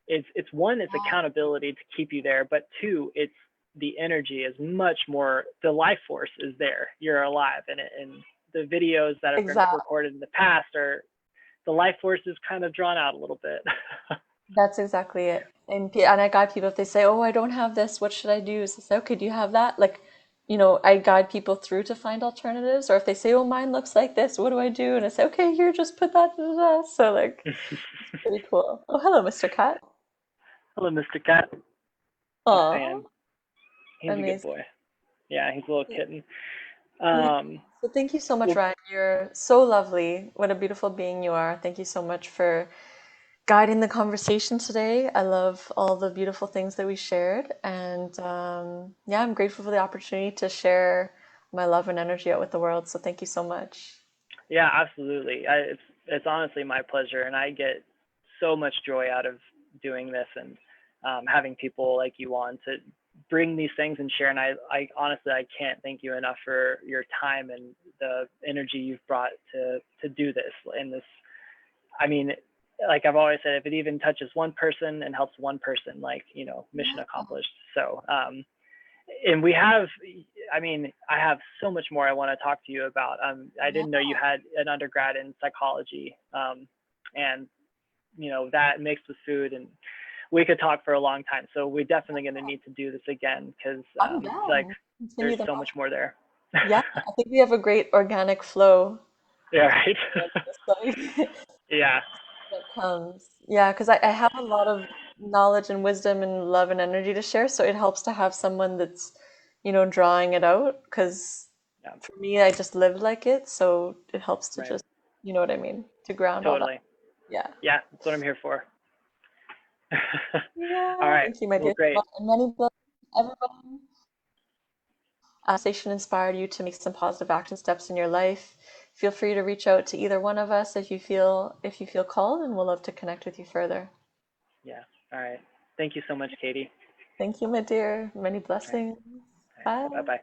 it's one, it's accountability to keep you there, but two, it's the energy is much more the life force is there. You're alive in it. And the videos that have been Exactly. recorded in the past are the life force is kind of drawn out a little bit. That's exactly it. And I guide people if they say, "Oh, I don't have this. What should I do?" So I say, "Okay, do you have that?" Like, I guide people through to find alternatives. Or if they say, "Oh, mine looks like this. What do I do?" And I say, "Okay, here, just put that." Da, da, da." So like, it's pretty cool. Oh, hello, Mr. Cat. Hello, Mr. Cat. He's Aw, saying he's a good amazing. boy. Yeah, he's a little kitten. Yeah. Um, So thank you so much, well, Ryan. You're so lovely. What a beautiful being you are. Thank you so much for guiding the conversation today. I love all the beautiful things that we shared. And yeah, I'm grateful for the opportunity to share my love and energy out with the world. So thank you so much. yeah, absolutely. It's honestly my pleasure, and I get so much joy out of doing this and having people like you on to bring these things and share. And I honestly, I can't thank you enough for your time and the energy you've brought to do this. And this, I mean, like I've always said, if it even touches one person and helps one person, like mission Yeah. accomplished. So and we have, I mean, I have so much more I want to talk to you about. I Yeah. didn't know you had an undergrad in psychology, and that mixed with food, and we could talk for a long time. So we're definitely going to need to do this again because I'm like down. there's Continue the so much more there. Yeah, I think we have a great organic flow Yeah, right. Yeah, that comes. Yeah, because I have a lot of knowledge and wisdom and love and energy to share, so it helps to have someone that's, drawing it out. Because yeah, for me, I just live like it, so it helps to right. just, you know what I mean, to ground all that. Totally. Yeah. Yeah, that's what I'm here for. All Yeah. right. Thank you, my Well, dear. great. And many blessings, everybody. Station inspired you to make some positive action steps in your life. Feel free to reach out to either one of us if you feel called, and we'll love to connect with you further. Yeah. All right. Thank you so much, Katie. Thank you, my dear. Many All right. blessings. All right. Bye Bye. bye.